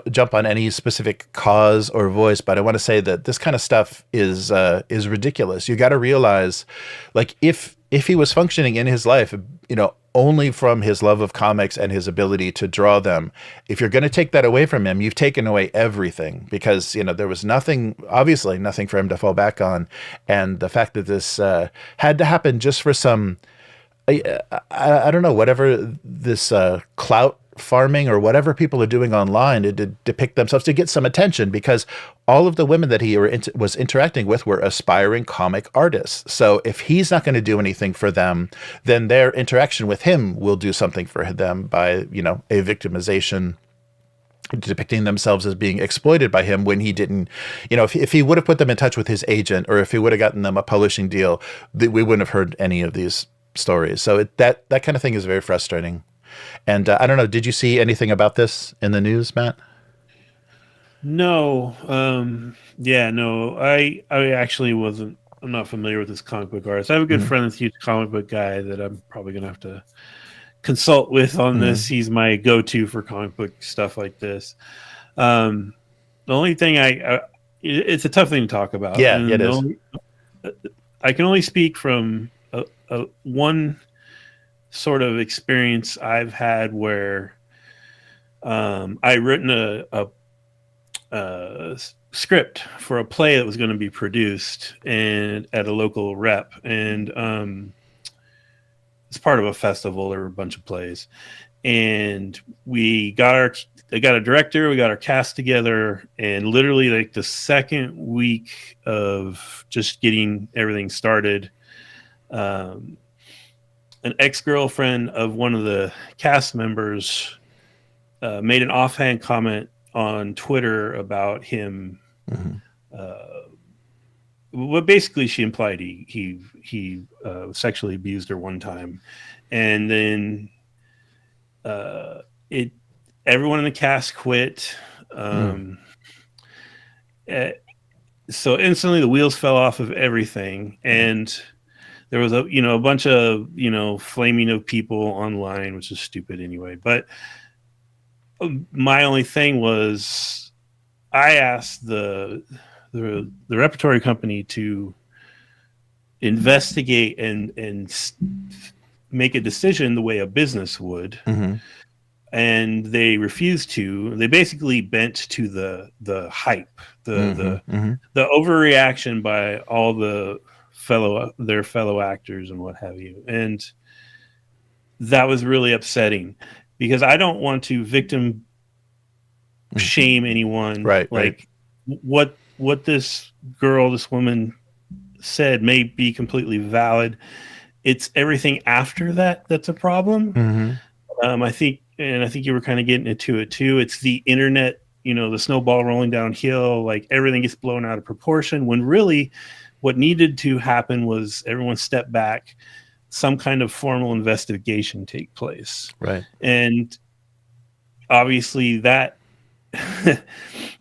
S1: jump on any specific cause or voice, but I want to say that this kind of stuff is ridiculous. You got to realize, like, if he was functioning in his life, only from his love of comics and his ability to draw them, if you're going to take that away from him, you've taken away everything, because, there was obviously nothing for him to fall back on. And the fact that this had to happen just for some, I don't know, whatever this clout farming or whatever people are doing online to depict themselves to get some attention, because all of the women that he was interacting with were aspiring comic artists. So if he's not going to do anything for them, then their interaction with him will do something for them by, a victimization, depicting themselves as being exploited by him when he didn't, if he would have put them in touch with his agent, or if he would have gotten them a publishing deal, we wouldn't have heard any of these stories. So that kind of thing is very frustrating. And I don't know, did you see anything about this in the news, Matt?
S2: No. No. I actually wasn't. I'm not familiar with this comic book artist. I have a good friend that's a huge comic book guy that I'm probably going to have to consult with on this. He's my go-to for comic book stuff like this. The only thing it's a tough thing to talk about.
S1: Yeah, it is.
S2: I can only speak from one sort of experience I've had where I written a script for a play that was going to be produced and at a local rep, and it's part of a festival. There were a bunch of plays, and we got a director, we got our cast together, and literally like the second week of just getting everything started, an ex-girlfriend of one of the cast members made an offhand comment on Twitter about him. Well, basically, she implied he sexually abused her one time, and then everyone in the cast quit. So instantly, the wheels fell off of everything, and there was a bunch of flaming of people online, which is stupid anyway. But my only thing was, I asked the repertory company to investigate and make a decision the way a business would, and they refused to. They basically bent to the hype, the overreaction by all their fellow actors and what have you, and that was really upsetting because I don't want to victim shame anyone.
S1: Right.
S2: What this woman said may be completely valid. It's everything after that's a problem. I think you were kind of getting into it too. It's the internet, the snowball rolling downhill, like everything gets blown out of proportion, when really what needed to happen was everyone step back, some kind of formal investigation take place.
S1: Right.
S2: And obviously that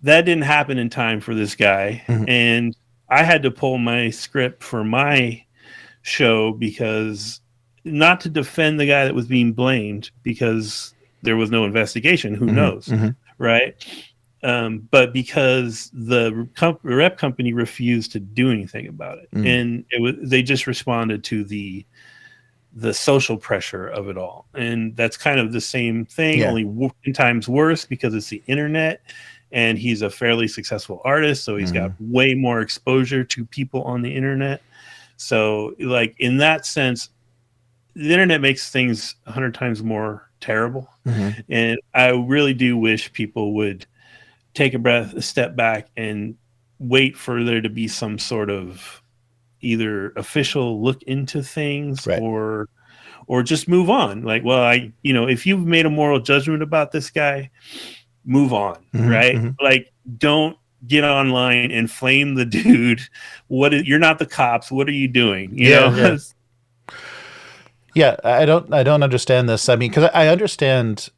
S2: didn't happen in time for this guy. And I had to pull my script for my show, because not to defend the guy that was being blamed, because there was no investigation, who knows, right? But because the rep company refused to do anything about it, and they just responded to the social pressure of it all. And that's kind of the same thing, only 10 times worse, because it's the internet, and he's a fairly successful artist, so he's got way more exposure to people on the internet. So, like, in that sense, the internet makes things 100 times more terrible. And I really do wish people would take a step back, and wait for there to be some sort of either official look into things, or just move on. Like, well, if you've made a moral judgment about this guy, move on, right? Like, don't get online and flame the dude. You're not the cops. What are you doing? You know?
S1: Yeah, I don't understand this. I mean, because I understand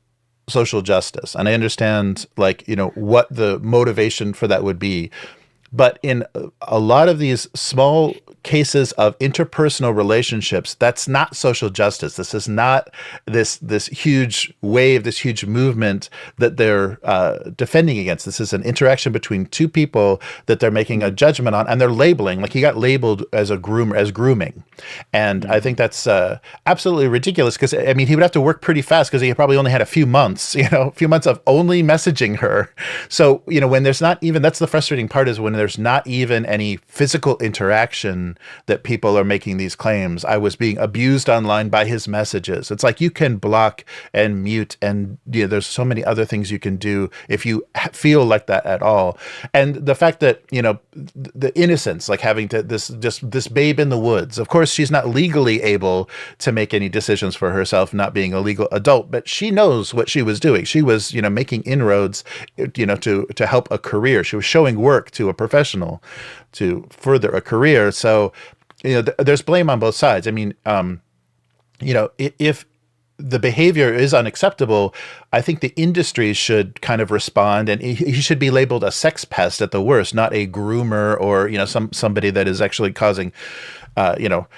S1: social justice, and I understand, like, what the motivation for that would be. But in a lot of these small cases of interpersonal relationships, that's not social justice. This is not this huge wave, this huge movement that they're defending against. This is an interaction between two people that they're making a judgment on, and they're labeling. Like, he got labeled as grooming, and I think that's absolutely ridiculous. Because I mean, he would have to work pretty fast, because he probably only had a few months of only messaging her. So when there's not even, that's the frustrating part, is when there's not even any physical interaction that people are making these claims. I was being abused online by his messages. It's like, you can block and mute, and there's so many other things you can do if you feel like that at all. And the fact that the innocence, like having to this babe in the woods. Of course, she's not legally able to make any decisions for herself, not being a legal adult, but she knows what she was doing. She was making inroads to help a career. She was showing work to a professional to further a career. So, there's blame on both sides. I mean, if the behavior is unacceptable, I think the industry should kind of respond, and he should be labeled a sex pest at the worst, not a groomer, or somebody that is actually causing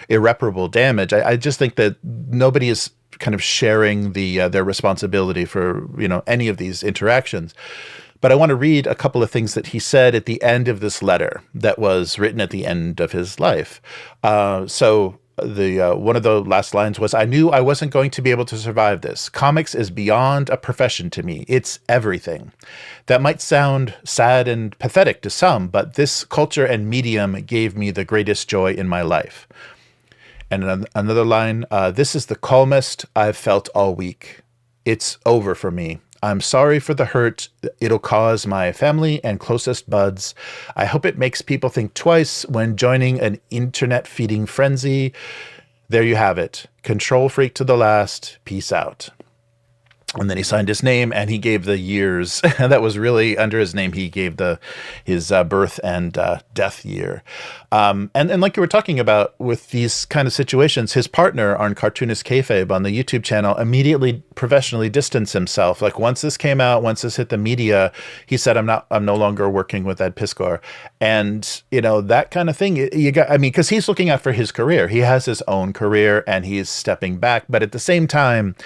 S1: irreparable damage. I just think that nobody is kind of sharing their responsibility for any of these interactions. But I want to read a couple of things that he said at the end of this letter that was written at the end of his life. So one of the last lines was, "I knew I wasn't going to be able to survive this. Comics is beyond a profession to me. It's everything." That might sound sad and pathetic to some, but this culture and medium gave me the greatest joy in my life. And another line, "This is the calmest I've felt all week. It's over for me. I'm sorry for the hurt it'll cause my family and closest buds. I hope it makes people think twice when joining an internet feeding frenzy. There you have it. Control freak to the last. Peace out." And then he signed his name, and he gave the years that was really under his name. He gave his birth and death year. And like you were talking about with these kind of situations, his partner on Cartoonist Kayfabe on the YouTube channel immediately professionally distanced himself. Like once this came out, once this hit the media, he said, I'm no longer working with Ed Piskor. And, that kind of thing, because he's looking out for his career. He has his own career and he's stepping back. But at the same time,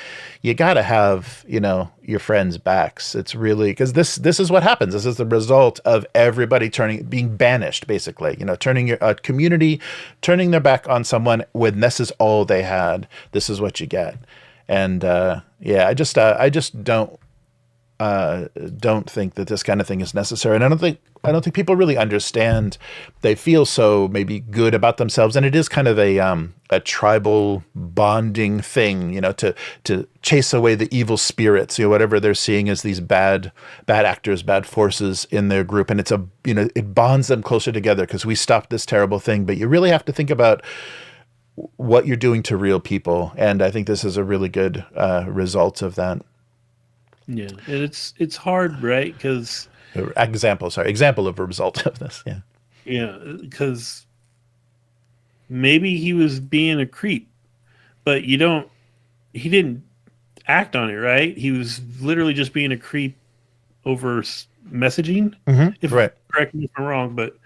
S1: you got to have, your friends' backs. It's really, because this is what happens. This is the result of everybody being banished, basically, turning a community, turning their back on someone when this is all they had. This is what you get. And I just don't think that this kind of thing is necessary. And I don't think people really understand. They feel so maybe good about themselves, and it is kind of a tribal bonding thing, to chase away the evil spirits, whatever they're seeing as these bad actors, bad forces in their group, and it bonds them closer together because we stopped this terrible thing. But you really have to think about what you're doing to real people, and I think this is a really good result of that.
S2: Yeah, and it's hard, right? Because
S1: example of a result of this.
S2: Yeah, because maybe he was being a creep, but he didn't act on it, right? He was literally just being a creep over messaging.
S1: Mm-hmm. Right.
S2: Correct me if I'm wrong, but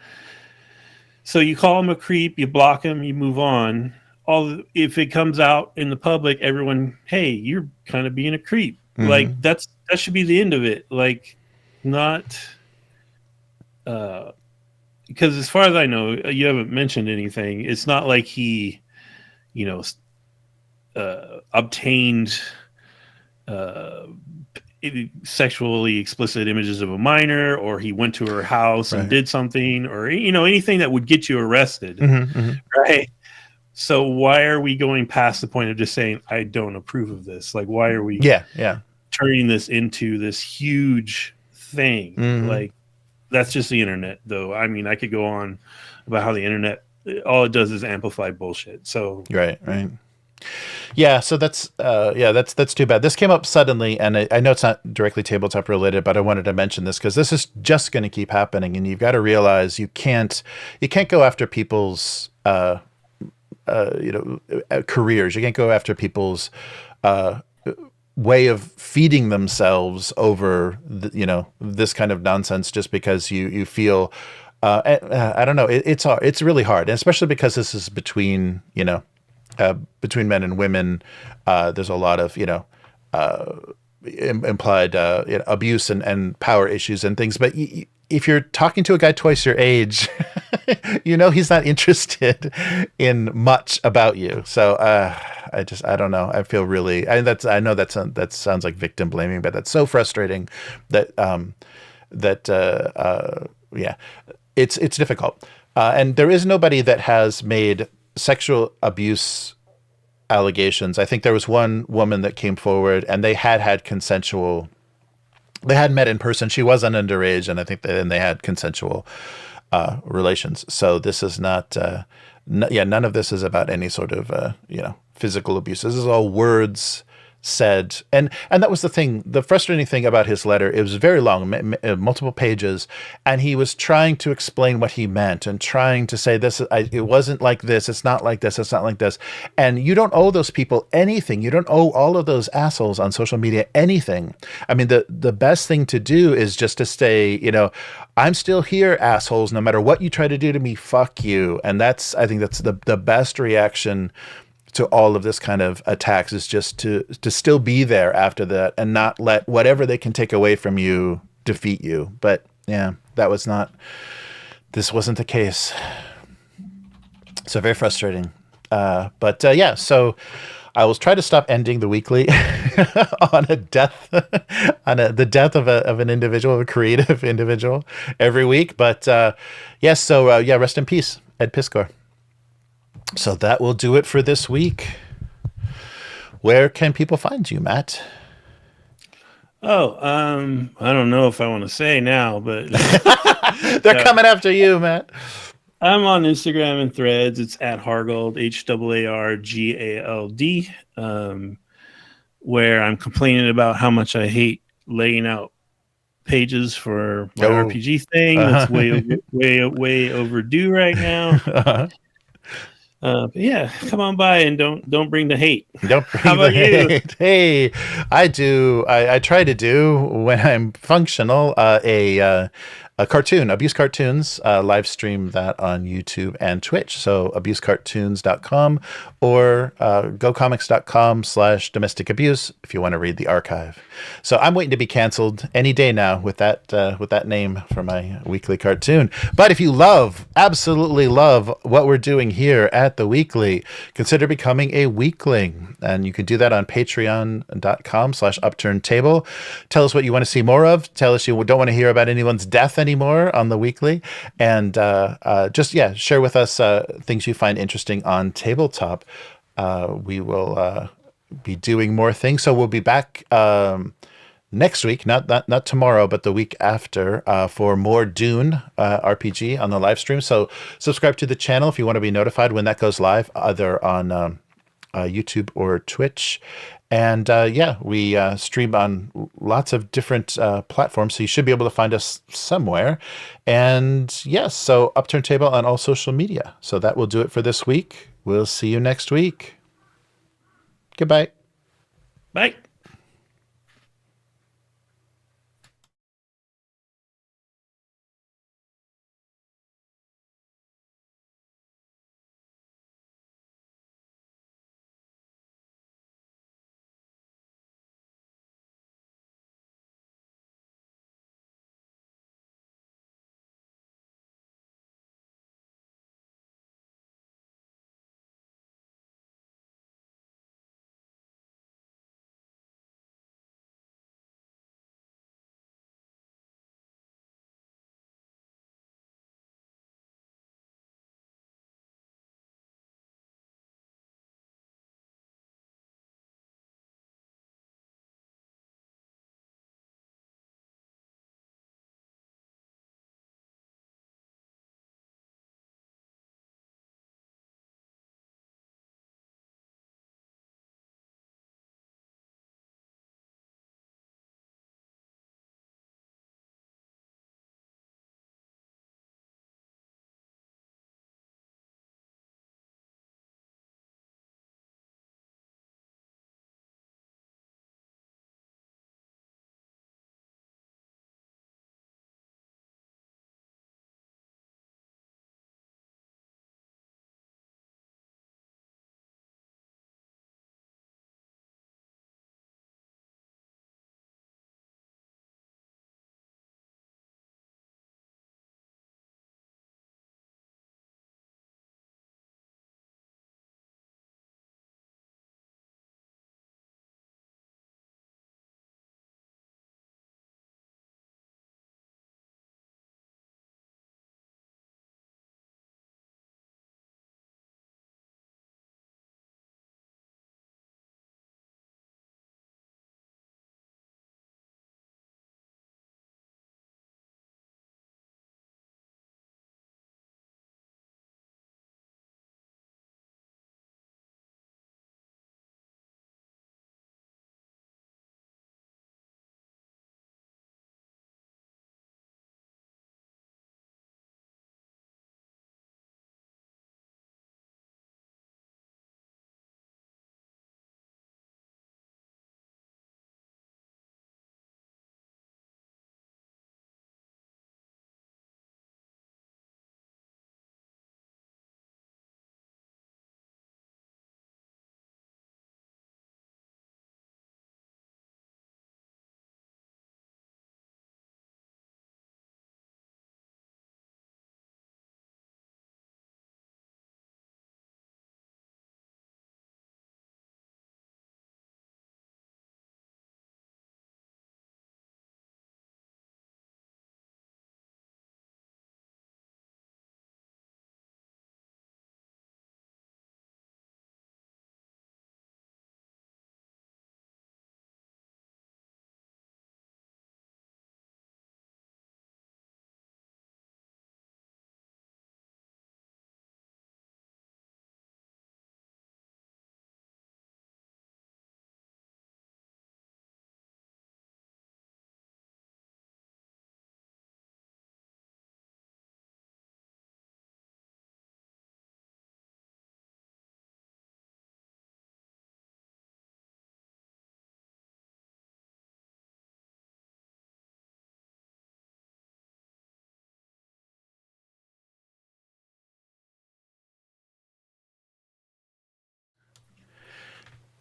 S2: so you call him a creep, you block him, you move on. If it comes out in the public, everyone, hey, you're kind of being a creep. Mm-hmm. Like that should be the end of it. Like, not because as far as I know, you haven't mentioned anything. It's not like he, obtained sexually explicit images of a minor, or he went to her house and did something, or anything that would get you arrested. Mm-hmm. Right. So why are we going past the point of just saying, I don't approve of this? Like, why are we turning this into this huge thing? Mm-hmm. Like, that's just the internet, though. I mean, I could go on about how the internet, all it does is amplify bullshit. So
S1: right. Yeah, so that's too bad. This came up suddenly, and I know it's not directly tabletop related, but I wanted to mention this because this is just going to keep happening, and you've got to realize you can't go after people's careers. You can't go after people's way of feeding themselves over this kind of nonsense just because you feel I don't know. It's hard. It's really hard, and especially because this is between men and women. There's a lot of implied abuse and power issues and things. But if you're talking to a guy twice your age, he's not interested in much about you. So I don't know. I feel really. I know that sounds like victim blaming, but that's so frustrating. It's difficult. And there is nobody that has made sexual abuse allegations. I think there was one woman that came forward, and they had consensual. They had met in person. She wasn't underage, and I think they had consensual relations. So this is not. None of this is about any sort of physical abuse. This is all words said, and that was the thing. The frustrating thing about his letter, it was very long, multiple pages, and he was trying to explain what he meant and trying to say it wasn't like this, it's not like this, it's not like this. And you don't owe those people anything. You don't owe all of those assholes on social media anything. I mean, the best thing to do is just to say, I'm still here, assholes, no matter what you try to do to me, fuck you. And I think that's the best reaction to all of this kind of attacks, is just to still be there after that and not let whatever they can take away from you defeat you. But yeah, this wasn't the case. So very frustrating. So I will try to stop ending the weekly on the death of an individual, of a creative individual every week. But rest in peace, Ed Piskor. So that will do it for this week. Where can people find you, Matt?
S2: Oh, I don't know if I want to say now, but
S1: they're coming after you, Matt.
S2: I'm on Instagram and Threads. It's at Hargold, HAARGALD. where I'm complaining about how much I hate laying out pages for my
S1: Oh.
S2: RPG thing. That's way overdue right now. But yeah, come on by and don't bring the hate.
S1: Don't
S2: How
S1: bring the
S2: about you?
S1: hate. Hey, I do. I try to do when I'm functional. A cartoon, Abuse Cartoons, live stream that on YouTube and Twitch. So abusecartoons.com or gocomics.com/domestic abuse if you want to read the archive. So I'm waiting to be canceled any day now with that name for my weekly cartoon. But if you absolutely love what we're doing here at the Weekly, consider becoming a weekling. And you can do that on patreon.com/upturntable. Tell us what you want to see more of. Tell us you don't want to hear about anyone's death anymore on the Weekly. And share with us things you find interesting on tabletop. We will be doing more things. So we'll be back next week, not tomorrow, but the week after, for more Dune RPG on the live stream. So subscribe to the channel if you want to be notified when that goes live, either on YouTube or Twitch. And we stream on lots of different platforms, so you should be able to find us somewhere. And yes, so Upturn Table on all social media. So that will do it for this week. We'll see you next week. Goodbye.
S2: Bye.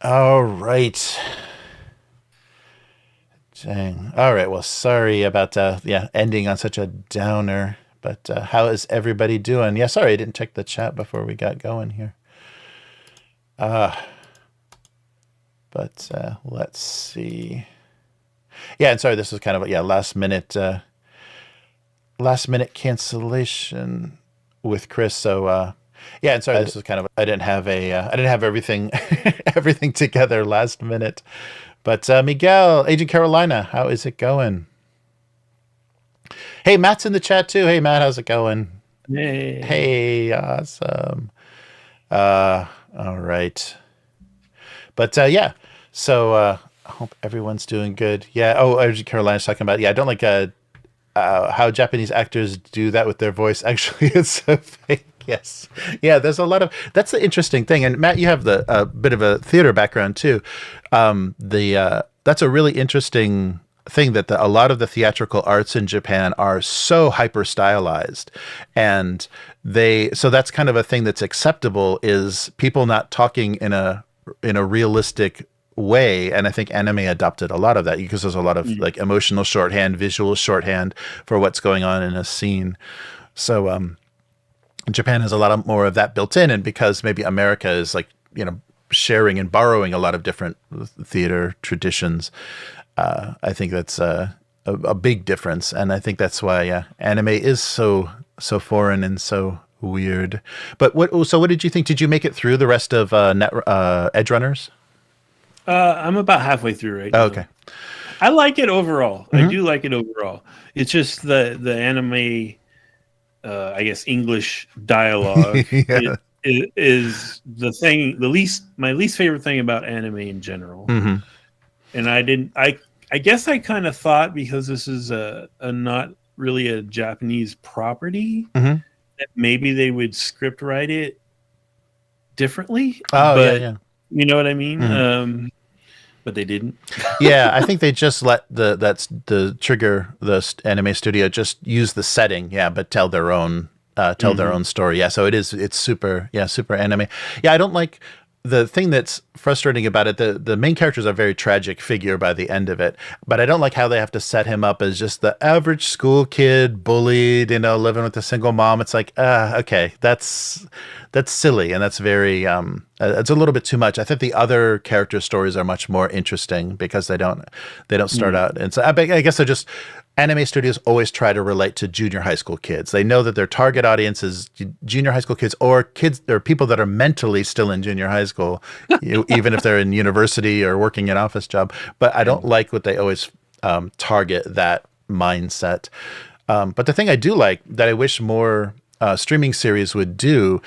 S1: All right. Dang. All right. Well, sorry about ending on such a downer. But how is everybody doing? Yeah, sorry I didn't check the chat before we got going here. But let's see. Yeah, and sorry, this was kind of last minute cancellation with Chris. So yeah, and sorry, this was kind of I didn't have everything everything together last minute. But Miguel, Agent Carolina, how is it going? Hey, Matt's in the chat too. Hey, Matt, how's it going?
S2: Yay.
S1: Hey, awesome. All right. But yeah, so I hope everyone's doing good. Yeah. Oh, Agent Carolina's talking about. Yeah, I don't like how Japanese actors do that with their voice. Actually, it's so fake. Yes. Yeah, there's a lot of that's the interesting thing. And Matt, you have the bit of a theater background too. That's a really interesting thing that a lot of the theatrical arts in Japan are so hyper stylized, and so that's kind of a thing that's acceptable is people not talking in a realistic way. And I think anime adopted a lot of that because there's a lot of like emotional shorthand, visual shorthand for what's going on in a scene. So Japan has a lot more of that built in, and because maybe America is like, sharing and borrowing a lot of different theater traditions, I think that's a big difference. And I think that's why anime is so foreign and so weird. But what did you think? Did you make it through the rest of Edge Runners?
S2: I'm about halfway through right now.
S1: Okay.
S2: I like it overall. I do like it overall. It's just the anime, I guess English dialogue is my least favorite thing about anime in general. And I guess I kind of thought, because this is a not really a Japanese property, that maybe they would script write it differently.
S1: Yeah.
S2: You know what I mean? But they didn't.
S1: Yeah, I think they just let the Trigger, the anime studio, just use the setting, but tell their own story. Yeah, so it's super anime. Yeah, I don't like the thing that's frustrating about it. The main character is a very tragic figure by the end of it, but I don't like how they have to set him up as just the average school kid, bullied, living with a single mom. It's like, okay, that's silly, and that's very it's a little bit too much. I think the other character stories are much more interesting because they don't start out. And so I guess they're just, anime studios always try to relate to junior high school kids. They know that their target audience is junior high school kids or people that are mentally still in junior high school, even if they're in university or working an office job. But I don't like what they always target that mindset. But the thing I do like that I wish more streaming series would do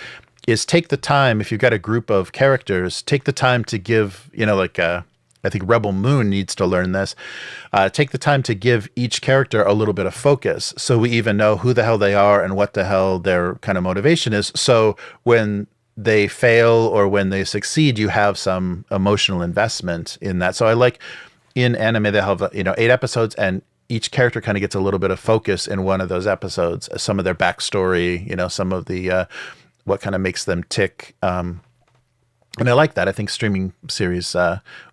S1: is take the time, if you've got a group of characters, take the time to give, I think Rebel Moon needs to learn this. Take the time to give each character a little bit of focus, so we even know who the hell they are and what the hell their kind of motivation is. So when they fail or when they succeed, you have some emotional investment in that. So I like in anime they have 8 episodes, and each character kind of gets a little bit of focus in one of those episodes. Some of their backstory, some of the what kind of makes them tick. And I like that. I think streaming series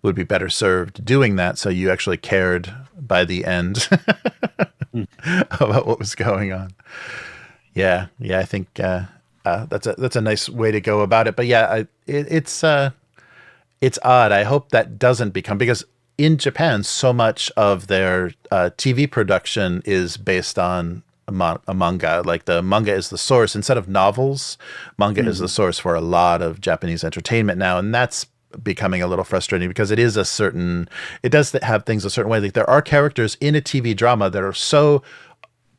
S1: would be better served doing that, so you actually cared by the end about what was going on. Yeah, I think that's a nice way to go about it. But yeah, it's odd. I hope that doesn't become, because in Japan, so much of their TV production is based on a manga. Like the manga is the source instead of novels. Manga is the source for a lot of Japanese entertainment now, and that's becoming a little frustrating because it does have things a certain way. Like there are characters in a TV drama that are so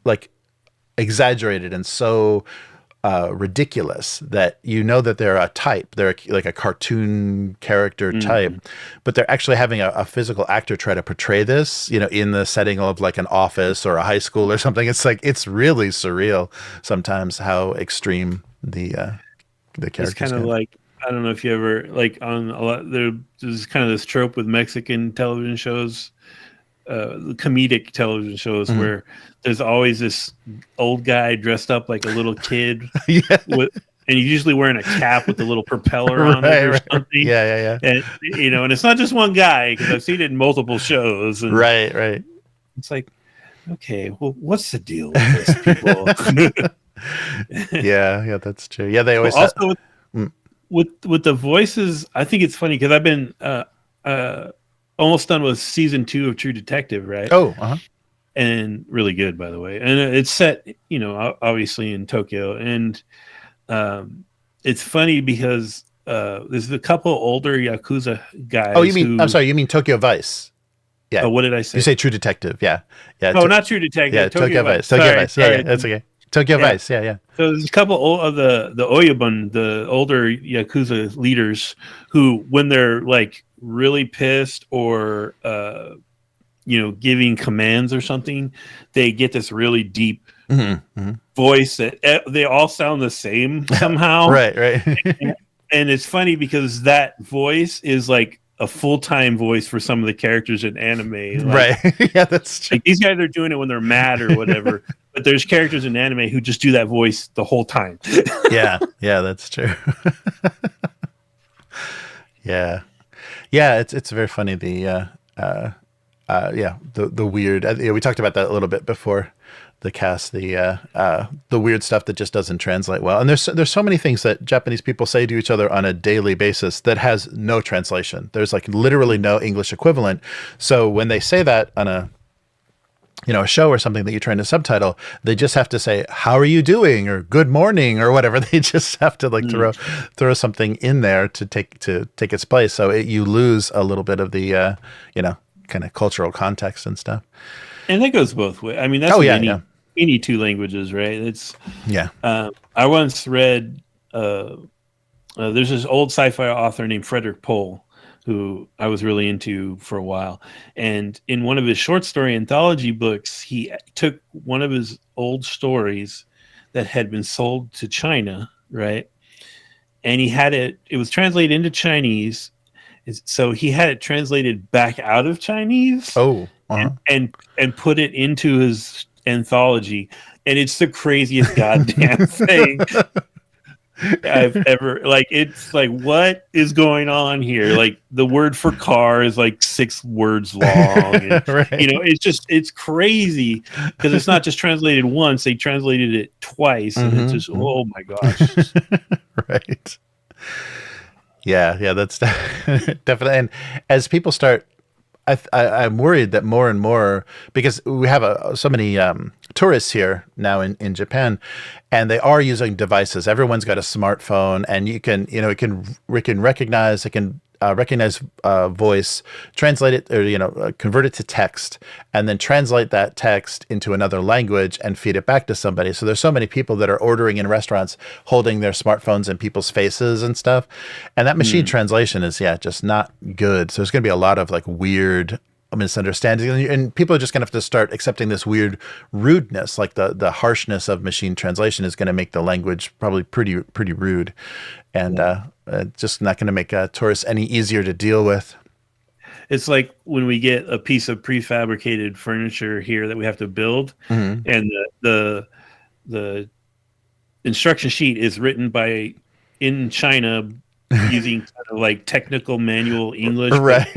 S1: like exaggerated and so ridiculous that that they're a type. They're like a cartoon character type, but they're actually having a physical actor try to portray this, in the setting of like an office or a high school or something. It's like, it's really surreal sometimes how extreme the characters.
S2: It's kind of like, I don't know if you ever like on a lot. There's kind of this trope with Mexican television shows, comedic television shows, where there's always this old guy dressed up like a little kid, and he's usually wearing a cap with a little propeller on it or something.
S1: Yeah.
S2: And and it's not just one guy, because I've seen it in multiple shows. And
S1: right.
S2: It's like, okay, well, what's the deal with this, people?
S1: Yeah, that's true. Yeah, they always
S2: also with the voices. I think it's funny because I've been almost done with season 2 of True Detective, right?
S1: Oh,
S2: and really good, by the way. And it's set, obviously in Tokyo, and it's funny because there's a couple older Yakuza guys.
S1: Oh, I'm sorry, you mean Tokyo Vice? Yeah.
S2: Oh, what did I say?
S1: You say True Detective? Yeah.
S2: Oh, not True Detective.
S1: Yeah, Tokyo Vice. Tokyo Vice. Yeah, that's okay. Tokyo Vice. Yeah.
S2: So there's a couple of the Oyabun, the older Yakuza leaders, who, when they're like really pissed or giving commands or something, they get this really deep voice that they all sound the same somehow.
S1: Right.
S2: And it's funny because that voice is like a full-time voice for some of the characters in anime.
S1: Right. Yeah, that's true.
S2: Like, these guys are doing it when they're mad or whatever, but there's characters in anime who just do that voice the whole time.
S1: Yeah, that's true. Yeah, it's very funny. The weird. We talked about that a little bit before the cast. The weird stuff that just doesn't translate well. And there's so many things that Japanese people say to each other on a daily basis that has no translation. There's like literally no English equivalent. So when they say that on a show or something that you're trying to subtitle, they just have to say, "How are you doing?" or "Good morning," or whatever. They just have to like throw something in there to take its place. So you lose a little bit of the kind of cultural context and stuff.
S2: And that goes both ways. I mean, that's any two languages, right? It's I once read there's this old sci-fi author named Frederick Pohl, who I was really into for a while. And in one of his short story anthology books, he took one of his old stories that had been sold to China, right? And he had it was translated into Chinese. So he had it translated back out of Chinese.
S1: Oh,
S2: and put it into his anthology. And it's the craziest goddamn thing I've ever, it's like, what is going on here? Like, the word for car is like 6 words long. And,
S1: right.
S2: It's crazy because it's not just translated once, they translated it twice. And it's just, oh my gosh.
S1: Right. Yeah, that's definitely. And as people start, I'm worried that more and more, because we have so many tourists here now in Japan, and they are using devices. Everyone's got a smartphone, and it can recognize voice, translate it, or convert it to text, and then translate that text into another language and feed it back to somebody. So there's so many people that are ordering in restaurants holding their smartphones in people's faces and stuff, and that machine translation is just not good. So there's going to be a lot of like weird misunderstanding, and people are just going to have to start accepting this weird rudeness, like the harshness of machine translation is going to make the language probably pretty rude, and just not going to make tourists any easier to deal with.
S2: It's like when we get a piece of prefabricated furniture here that we have to build, and the instruction sheet is written in China using kind of like technical manual English,
S1: right?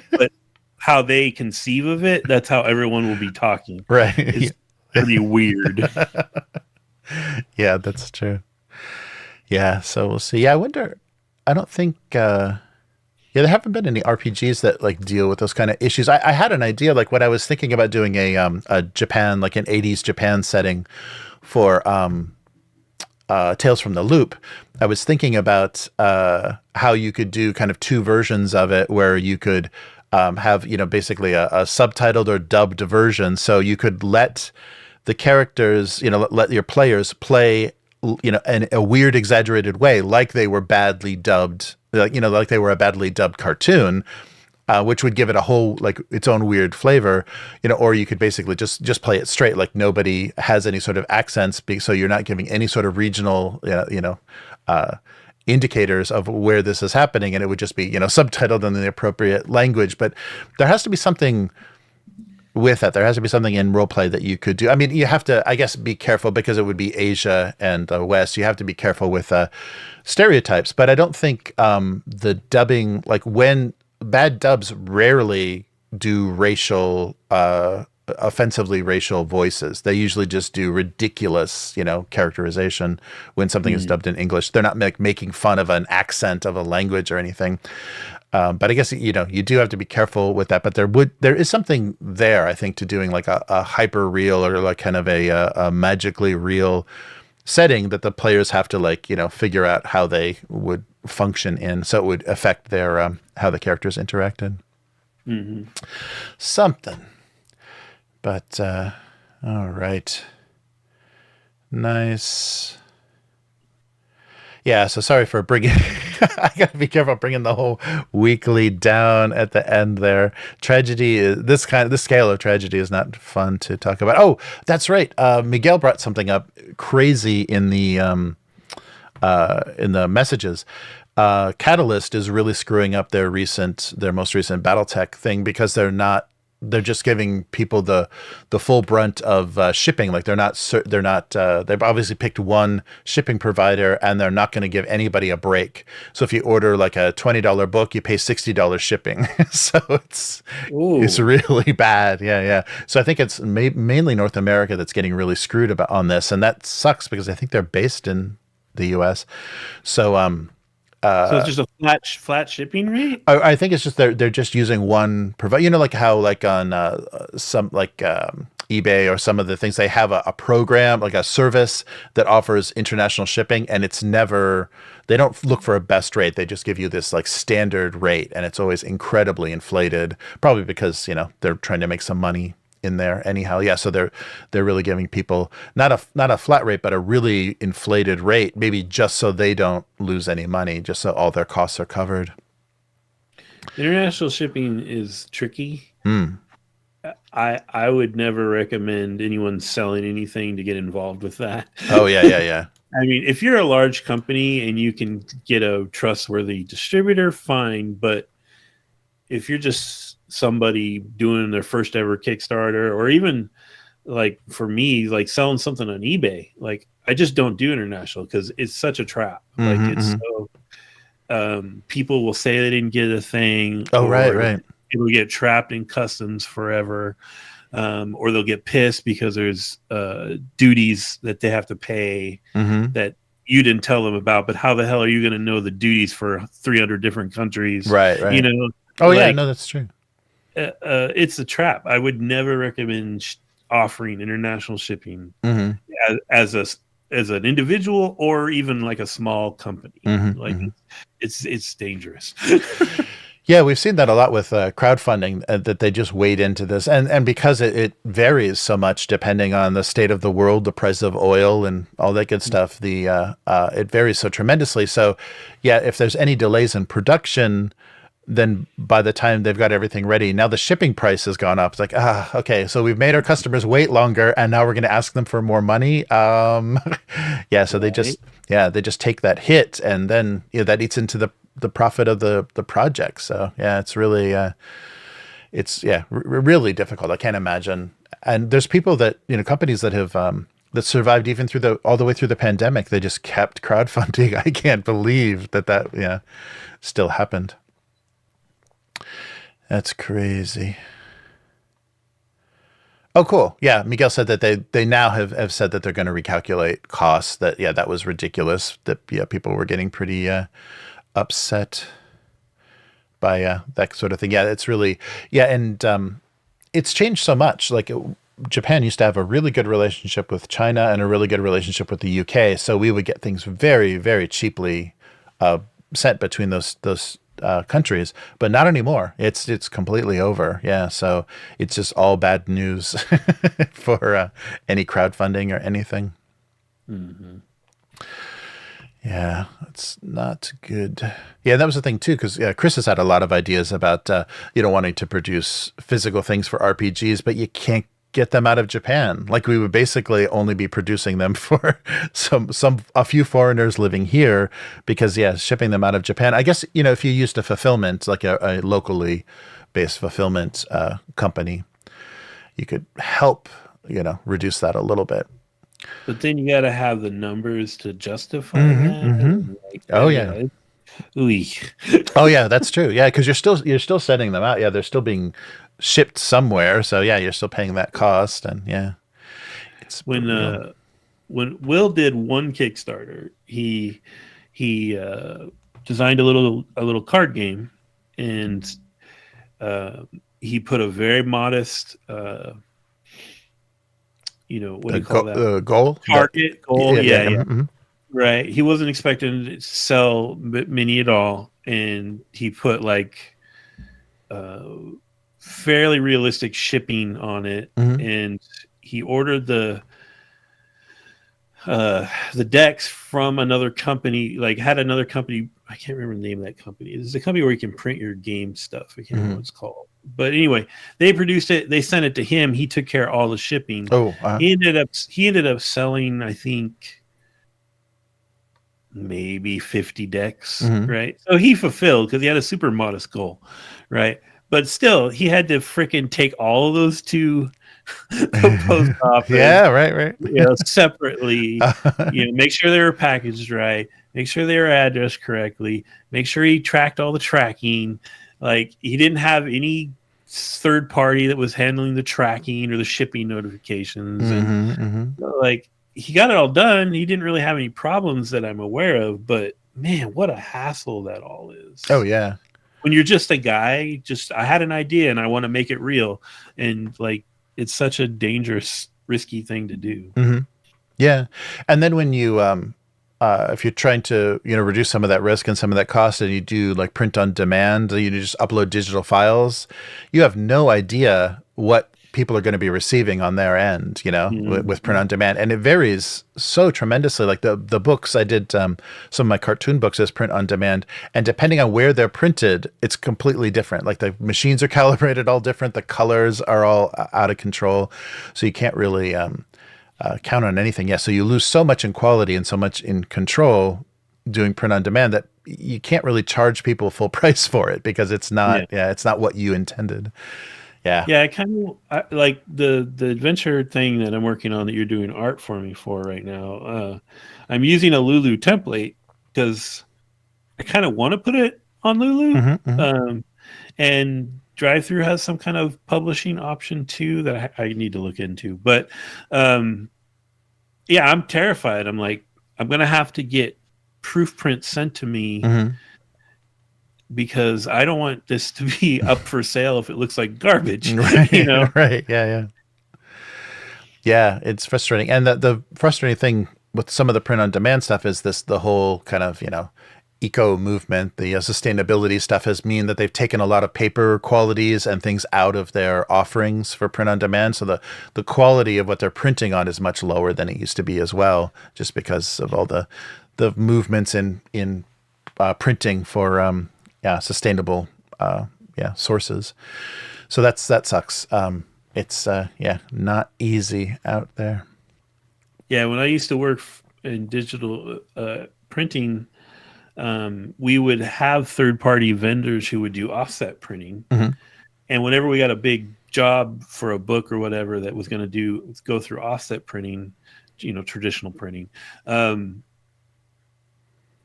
S2: But how they conceive of it, that's how everyone will be talking.
S1: Right.
S2: It's pretty weird.
S1: Yeah, that's true. Yeah, so we'll see. Yeah, I wonder. I don't think. There haven't been any RPGs that like deal with those kind of issues. I had an idea, like when I was thinking about doing a Japan, like an 80s Japan setting for Tales from the Loop. I was thinking about how you could do kind of 2 versions of it, where you could have basically a subtitled or dubbed version, so you could let the characters, let your players play, in a weird, exaggerated way, like they were badly dubbed, like they were a badly dubbed cartoon, which would give it a whole like its own weird flavor, or you could basically just play it straight, like nobody has any sort of accents, so you're not giving any sort of regional, indicators of where this is happening, and it would just be subtitled in the appropriate language. But there has to be something with that. There has to be something in roleplay that you could do. I mean, you have to, I guess, be careful because it would be Asia and the West. You have to be careful with stereotypes. But I don't think the dubbing, like when bad dubs rarely do offensively racial voices. They usually just do ridiculous, characterization when something is dubbed in English. They're not making fun of an accent of a language or anything. But I guess, you do have to be careful with that. But there is something there, I think, to doing like a hyper real or like kind of a magically real setting that the players have to figure out how they would function in. So it would affect their, how the characters interacted.
S2: Mm-hmm.
S1: Something. But, all right. Nice. Yeah, so sorry for bringing... I got to be careful bringing the whole weekly down at the end there. Tragedy is... This scale of tragedy is not fun to talk about. Oh, that's right. Miguel brought something up crazy in the messages. Catalyst is really screwing up their most recent BattleTech thing because they're just giving people the full brunt of shipping. Like they've obviously picked one shipping provider and they're not going to give anybody a break. So if you order like a $20 book, you pay $60 shipping. So it's really bad. Yeah. So I think it's mainly North America that's getting really screwed on this. And that sucks because I think they're based in the US. So,
S2: so it's just a flat shipping rate?
S1: I think it's just they're just using one provider. Like how like on some eBay or some of the things, they have a program, like a service that offers international shipping, and they don't look for a best rate. They just give you this like standard rate, and it's always incredibly inflated, probably because they're trying to make some money in there anyhow. Yeah, so they're really giving people not a flat rate, but a really inflated rate, maybe just so they don't lose any money, just so all their costs are covered.
S2: International shipping is tricky. I would never recommend anyone selling anything to get involved with that.
S1: Oh yeah.
S2: I mean, if you're a large company and you can get a trustworthy distributor, fine. But if you're just somebody doing their first ever Kickstarter, or even like for me, like selling something on eBay, like I just don't do international because it's such a trap. People will say they didn't get a thing.
S1: Oh, right.
S2: It'll get trapped in customs forever. Or they'll get pissed because there's duties that they have to pay that you didn't tell them about. But how the hell are you going to know the duties for 300 different countries?
S1: Right. Oh, yeah, no, that's true.
S2: It's a trap. I would never recommend offering international shipping as an individual or even like a small company. It's dangerous.
S1: Yeah, we've seen that a lot with crowdfunding, that they just wade into this. And because it varies so much depending on the state of the world, the price of oil and all that good stuff, it varies so tremendously. So, yeah, if there's any delays in production, then by the time they've got everything ready, now the shipping price has gone up. It's like, okay, so we've made our customers wait longer, and now we're going to ask them for more money. Yeah, so they just take that hit, and then that eats into the profit of the project. So yeah, it's really really difficult. I can't imagine. And there's people that companies that have that survived even all the way through the pandemic. They just kept crowdfunding. I can't believe that still happened. That's crazy. Oh, cool. Yeah, Miguel said that they now have said that they're going to recalculate costs. That was ridiculous. That people were getting pretty upset by that sort of thing. Yeah, it's really and it's changed so much. Like Japan used to have a really good relationship with China and a really good relationship with the UK, so we would get things very, very cheaply sent between those countries, but not anymore. It's completely over. Yeah, so it's just all bad news for any crowdfunding or anything. Yeah, it's not good. Yeah, that was the thing too, because Chris has had a lot of ideas about wanting to produce physical things for RPGs, but you can't get them out of Japan. Like we would basically only be producing them for a few foreigners living here, because shipping them out of Japan, I guess, if you used a fulfillment, like a locally based fulfillment company, you could help, reduce that a little bit.
S2: But then you got to have the numbers to justify that.
S1: Mm-hmm. Oh yeah. Oh yeah, that's true. Yeah, because you're still sending them out. Yeah, they're still being shipped somewhere. So yeah, you're still paying that cost, and yeah, it's
S2: when Will did one Kickstarter, he designed a little card game, and he put a very modest what do you call that?
S1: Goal?
S2: Target goal. Yeah.
S1: Mm-hmm.
S2: Right. He wasn't expecting to sell many at all. And he put like fairly realistic shipping on it.
S1: Mm-hmm.
S2: And he ordered the decks from another company, like had another company. I can't remember the name of that company. It's a company where you can print your game stuff. I can't remember what it's called. But anyway, they produced it. They sent it to him. He took care of all the shipping.
S1: Oh,
S2: he ended up selling, I think, maybe 50 decks. Right. So he fulfilled because he had a super modest goal. Right. But still, he had to freaking take all of those to the post office.
S1: Yeah, right.
S2: Separately. Make sure they were packaged right. Make sure they were addressed correctly. Make sure he tracked all the tracking. Like he didn't have any third party that was handling the tracking or the shipping notifications. And like he got it all done. He didn't really have any problems that I'm aware of. But man, what a hassle that all is.
S1: Oh yeah.
S2: When you're just a guy, I had an idea and I want to make it real, and like. It's such a dangerous, risky thing to do.
S1: Yeah. And then when you, if you're trying to, reduce some of that risk and some of that cost, and you do like print on demand, you just upload digital files, you have no idea what people are going to be receiving on their end, with print on demand. And it varies so tremendously. Like the books, I did some of my cartoon books as print on demand, and depending on where they're printed, it's completely different. Like the machines are calibrated all different. The colors are all out of control. So you can't really count on anything. Yeah. So you lose so much in quality and so much in control doing print on demand that you can't really charge people full price for it because it's not, it's not what you intended. Yeah.
S2: Yeah, I kind of like the adventure thing that I'm working on that you're doing art for me for right now. I'm using a Lulu template because I kind of want to put it on Lulu. And Drive-Thru has some kind of publishing option too that I need to look into. But I'm terrified. I'm like, I'm going to have to get proof prints sent to me. Because I don't want this to be up for sale if it looks like garbage.
S1: Right. Right. Yeah. Yeah. It's frustrating. And the frustrating thing with some of the print on demand stuff is the whole kind of, eco movement, the sustainability stuff has mean that they've taken a lot of paper qualities and things out of their offerings for print on demand. So the quality of what they're printing on is much lower than it used to be as well, just because of all the movements in printing for, sustainable, sources. So that sucks. It's not easy out there.
S2: Yeah. When I used to work in digital printing, we would have third-party vendors who would do offset printing. And whenever we got a big job for a book or whatever that was going to go through offset printing, traditional printing,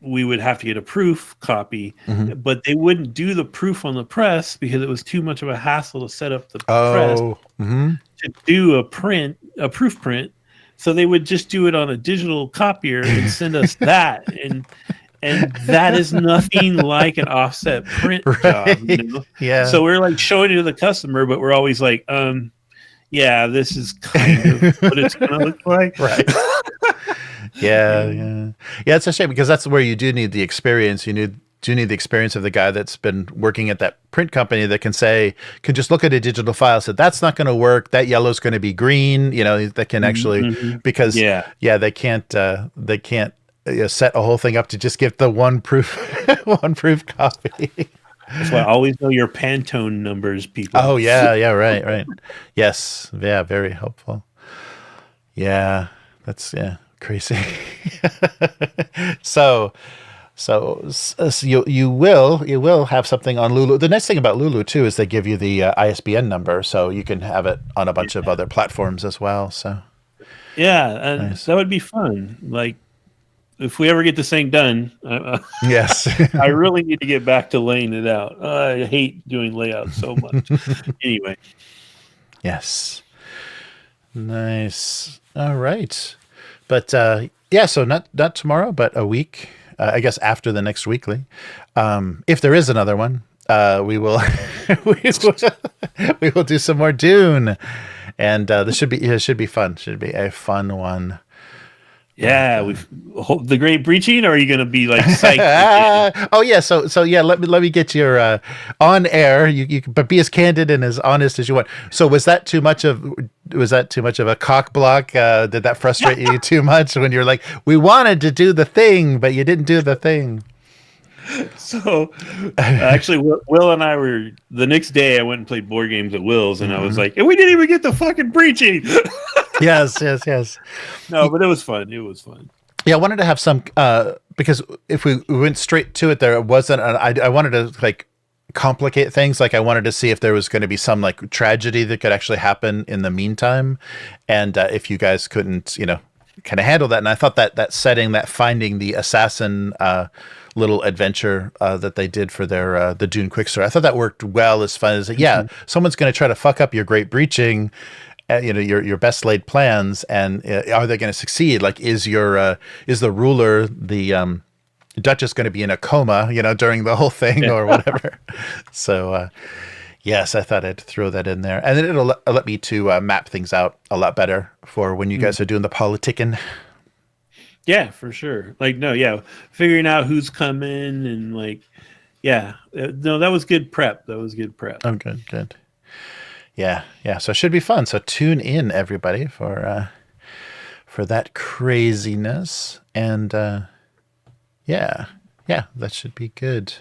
S2: we would have to get a proof copy, but they wouldn't do the proof on the press because it was too much of a hassle to set up the press to do a proof print. So they would just do it on a digital copier and send us that. And that is nothing like an offset print job.
S1: Yeah.
S2: So we're like showing it to the customer, but we're always like, this is kind of what it's going to look like.
S1: Right. Yeah. It's a shame because that's where you do need the experience. You do need the experience of the guy that's been working at that print company that can just look at a digital file, say that's not going to work. That yellow's going to be green. That can actually because they can't set a whole thing up to just give the one proof copy.
S2: That's why I always know your Pantone numbers, people.
S1: Oh yeah, right. Yes, yeah, very helpful. Yeah, that's crazy. So, So you will have something on Lulu. The nice thing about Lulu too is they give you the ISBN number, so you can have it on a bunch of other platforms as well. So
S2: yeah, and
S1: nice.
S2: that would be fun. Like if we ever get this thing done,
S1: Yes,
S2: I really need to get back to laying it out. I hate doing layouts so much. Anyway,
S1: yes, nice. All right, but yeah, so not tomorrow, but a week. I guess after the next weekly, if there is another one, we will we will do some more Dune, and this should be fun. Should be a fun one.
S2: yeah, the Great Breaching. Or are you going to be like psyched?
S1: Oh yeah, so yeah, let me get your on air. You but be as candid and as honest as you want. So was that too much of a cock block? Did that frustrate you too much when you're like, we wanted to do the thing, but you didn't do the thing?
S2: So actually, Will and I were the next day. I went and played board games at Will's, and I was like, and we didn't even get the fucking breaching.
S1: Yes.
S2: No, but it was fun. It was fun.
S1: Yeah, I wanted to have some because if we went straight to it, there wasn't. I wanted to like complicate things. Like I wanted to see if there was going to be some like tragedy that could actually happen in the meantime, and if you guys couldn't, kind of handle that. And I thought that setting, that finding the assassin little adventure that they did for their the Dune Quickstart, I thought that worked well. As fun as someone's going to try to fuck up your great breaching. Your best laid plans, and are they going to succeed? Like, is the ruler, the Duchess, going to be in a coma, during the whole thing or whatever? So, yes, I thought I'd throw that in there, and then it'll let me to map things out a lot better for when you guys are doing the politicking.
S2: Yeah, for sure. Like, no, yeah, figuring out who's coming and like, yeah, no, that was good prep. Oh,
S1: good. Yeah. So it should be fun. So tune in, everybody, for that craziness, and yeah, that should be good.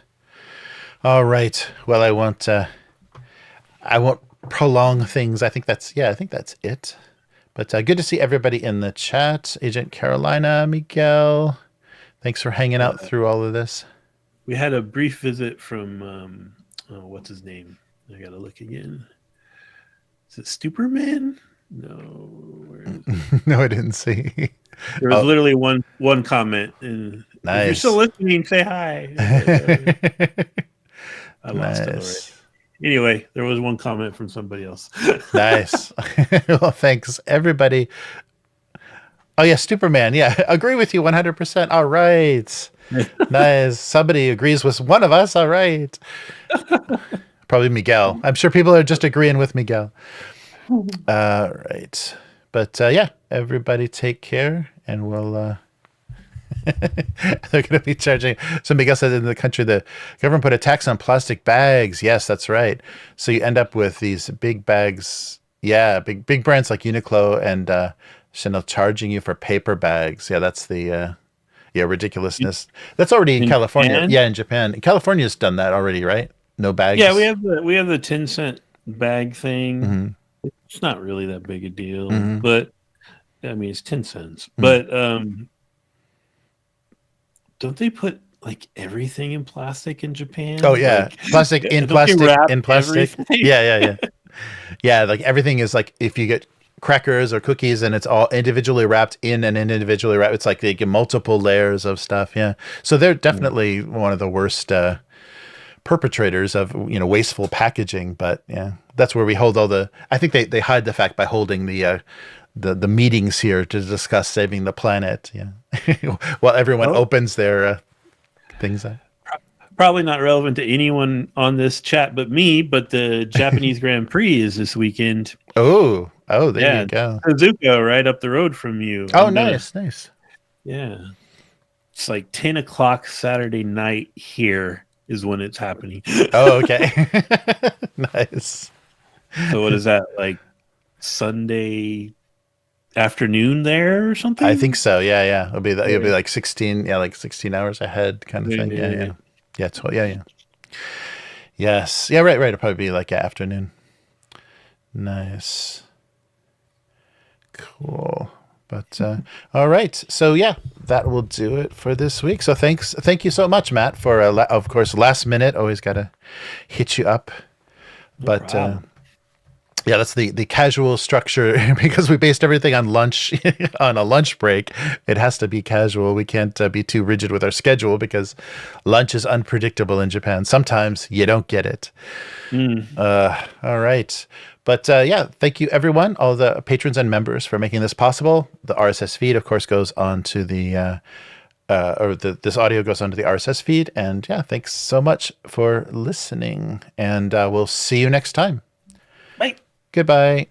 S1: All right. Well, I won't prolong things. I think that's it. But good to see everybody in the chat. Agent Carolina, Miguel, thanks for hanging out through all of this.
S2: We had a brief visit from what's his name? I gotta look again. Is it Stuperman? No. Where is it?
S1: No, I didn't see.
S2: There was literally one comment. And
S1: nice.
S2: If you're still listening, say hi. I lost it already. Anyway, there was one comment from somebody else.
S1: Nice. Well, thanks, everybody. Oh, yeah, Stuperman. Yeah, agree with you 100%. All right. Nice. Somebody agrees with one of us. All right. Probably Miguel. I'm sure people are just agreeing with Miguel. Right. But yeah, everybody take care, and we'll they're going to be charging. So Miguel said in the country, the government put a tax on plastic bags. Yes, that's right. So you end up with these big bags. Yeah, big brands like Uniqlo and Chanel charging you for paper bags. Yeah, that's the ridiculousness. That's already in California. Japan? Yeah, in Japan. California's done that already, right? No bags.
S2: Yeah, we have the 10-cent bag thing. Mm-hmm. It's not really that big a deal, but I mean it's 10 cents. But don't they put like everything in plastic in Japan?
S1: Oh yeah, like, plastic in plastic in plastic. Everything? Yeah. Yeah, like everything is like if you get crackers or cookies and it's all individually wrapped in and individually wrapped. It's like they get multiple layers of stuff. Yeah, so they're definitely one of the worst perpetrators of wasteful packaging. But yeah, that's where we hold all the. I think they hide the fact by holding the meetings here to discuss saving the planet. Yeah, while everyone opens their things up.
S2: Probably not relevant to anyone on this chat but me. But the Japanese Grand Prix is this weekend.
S1: Oh, there you go.
S2: Suzuka, right up the road from you.
S1: Oh, nice.
S2: Yeah, it's like 10 o'clock Saturday night here is when it's happening.
S1: Oh, okay. Nice.
S2: So what is that, like Sunday afternoon there or something?
S1: I think so. Yeah. It'll be like 16 hours ahead kind of thing. Yeah. Yes. Yeah, right. It'll probably be like afternoon. Nice. Cool. But all right, so yeah, that will do it for this week. So thank you so much, Matt, for of course last minute. Always gotta hit you up, but yeah, that's the casual structure because we based everything on lunch on a lunch break. It has to be casual. We can't be too rigid with our schedule because lunch is unpredictable in Japan. Sometimes you don't get it. All right. But yeah, thank you, everyone, all the patrons and members for making this possible. The RSS feed, of course, goes on to this audio goes onto the RSS feed. And yeah, thanks so much for listening. And we'll see you next time.
S2: Bye.
S1: Goodbye.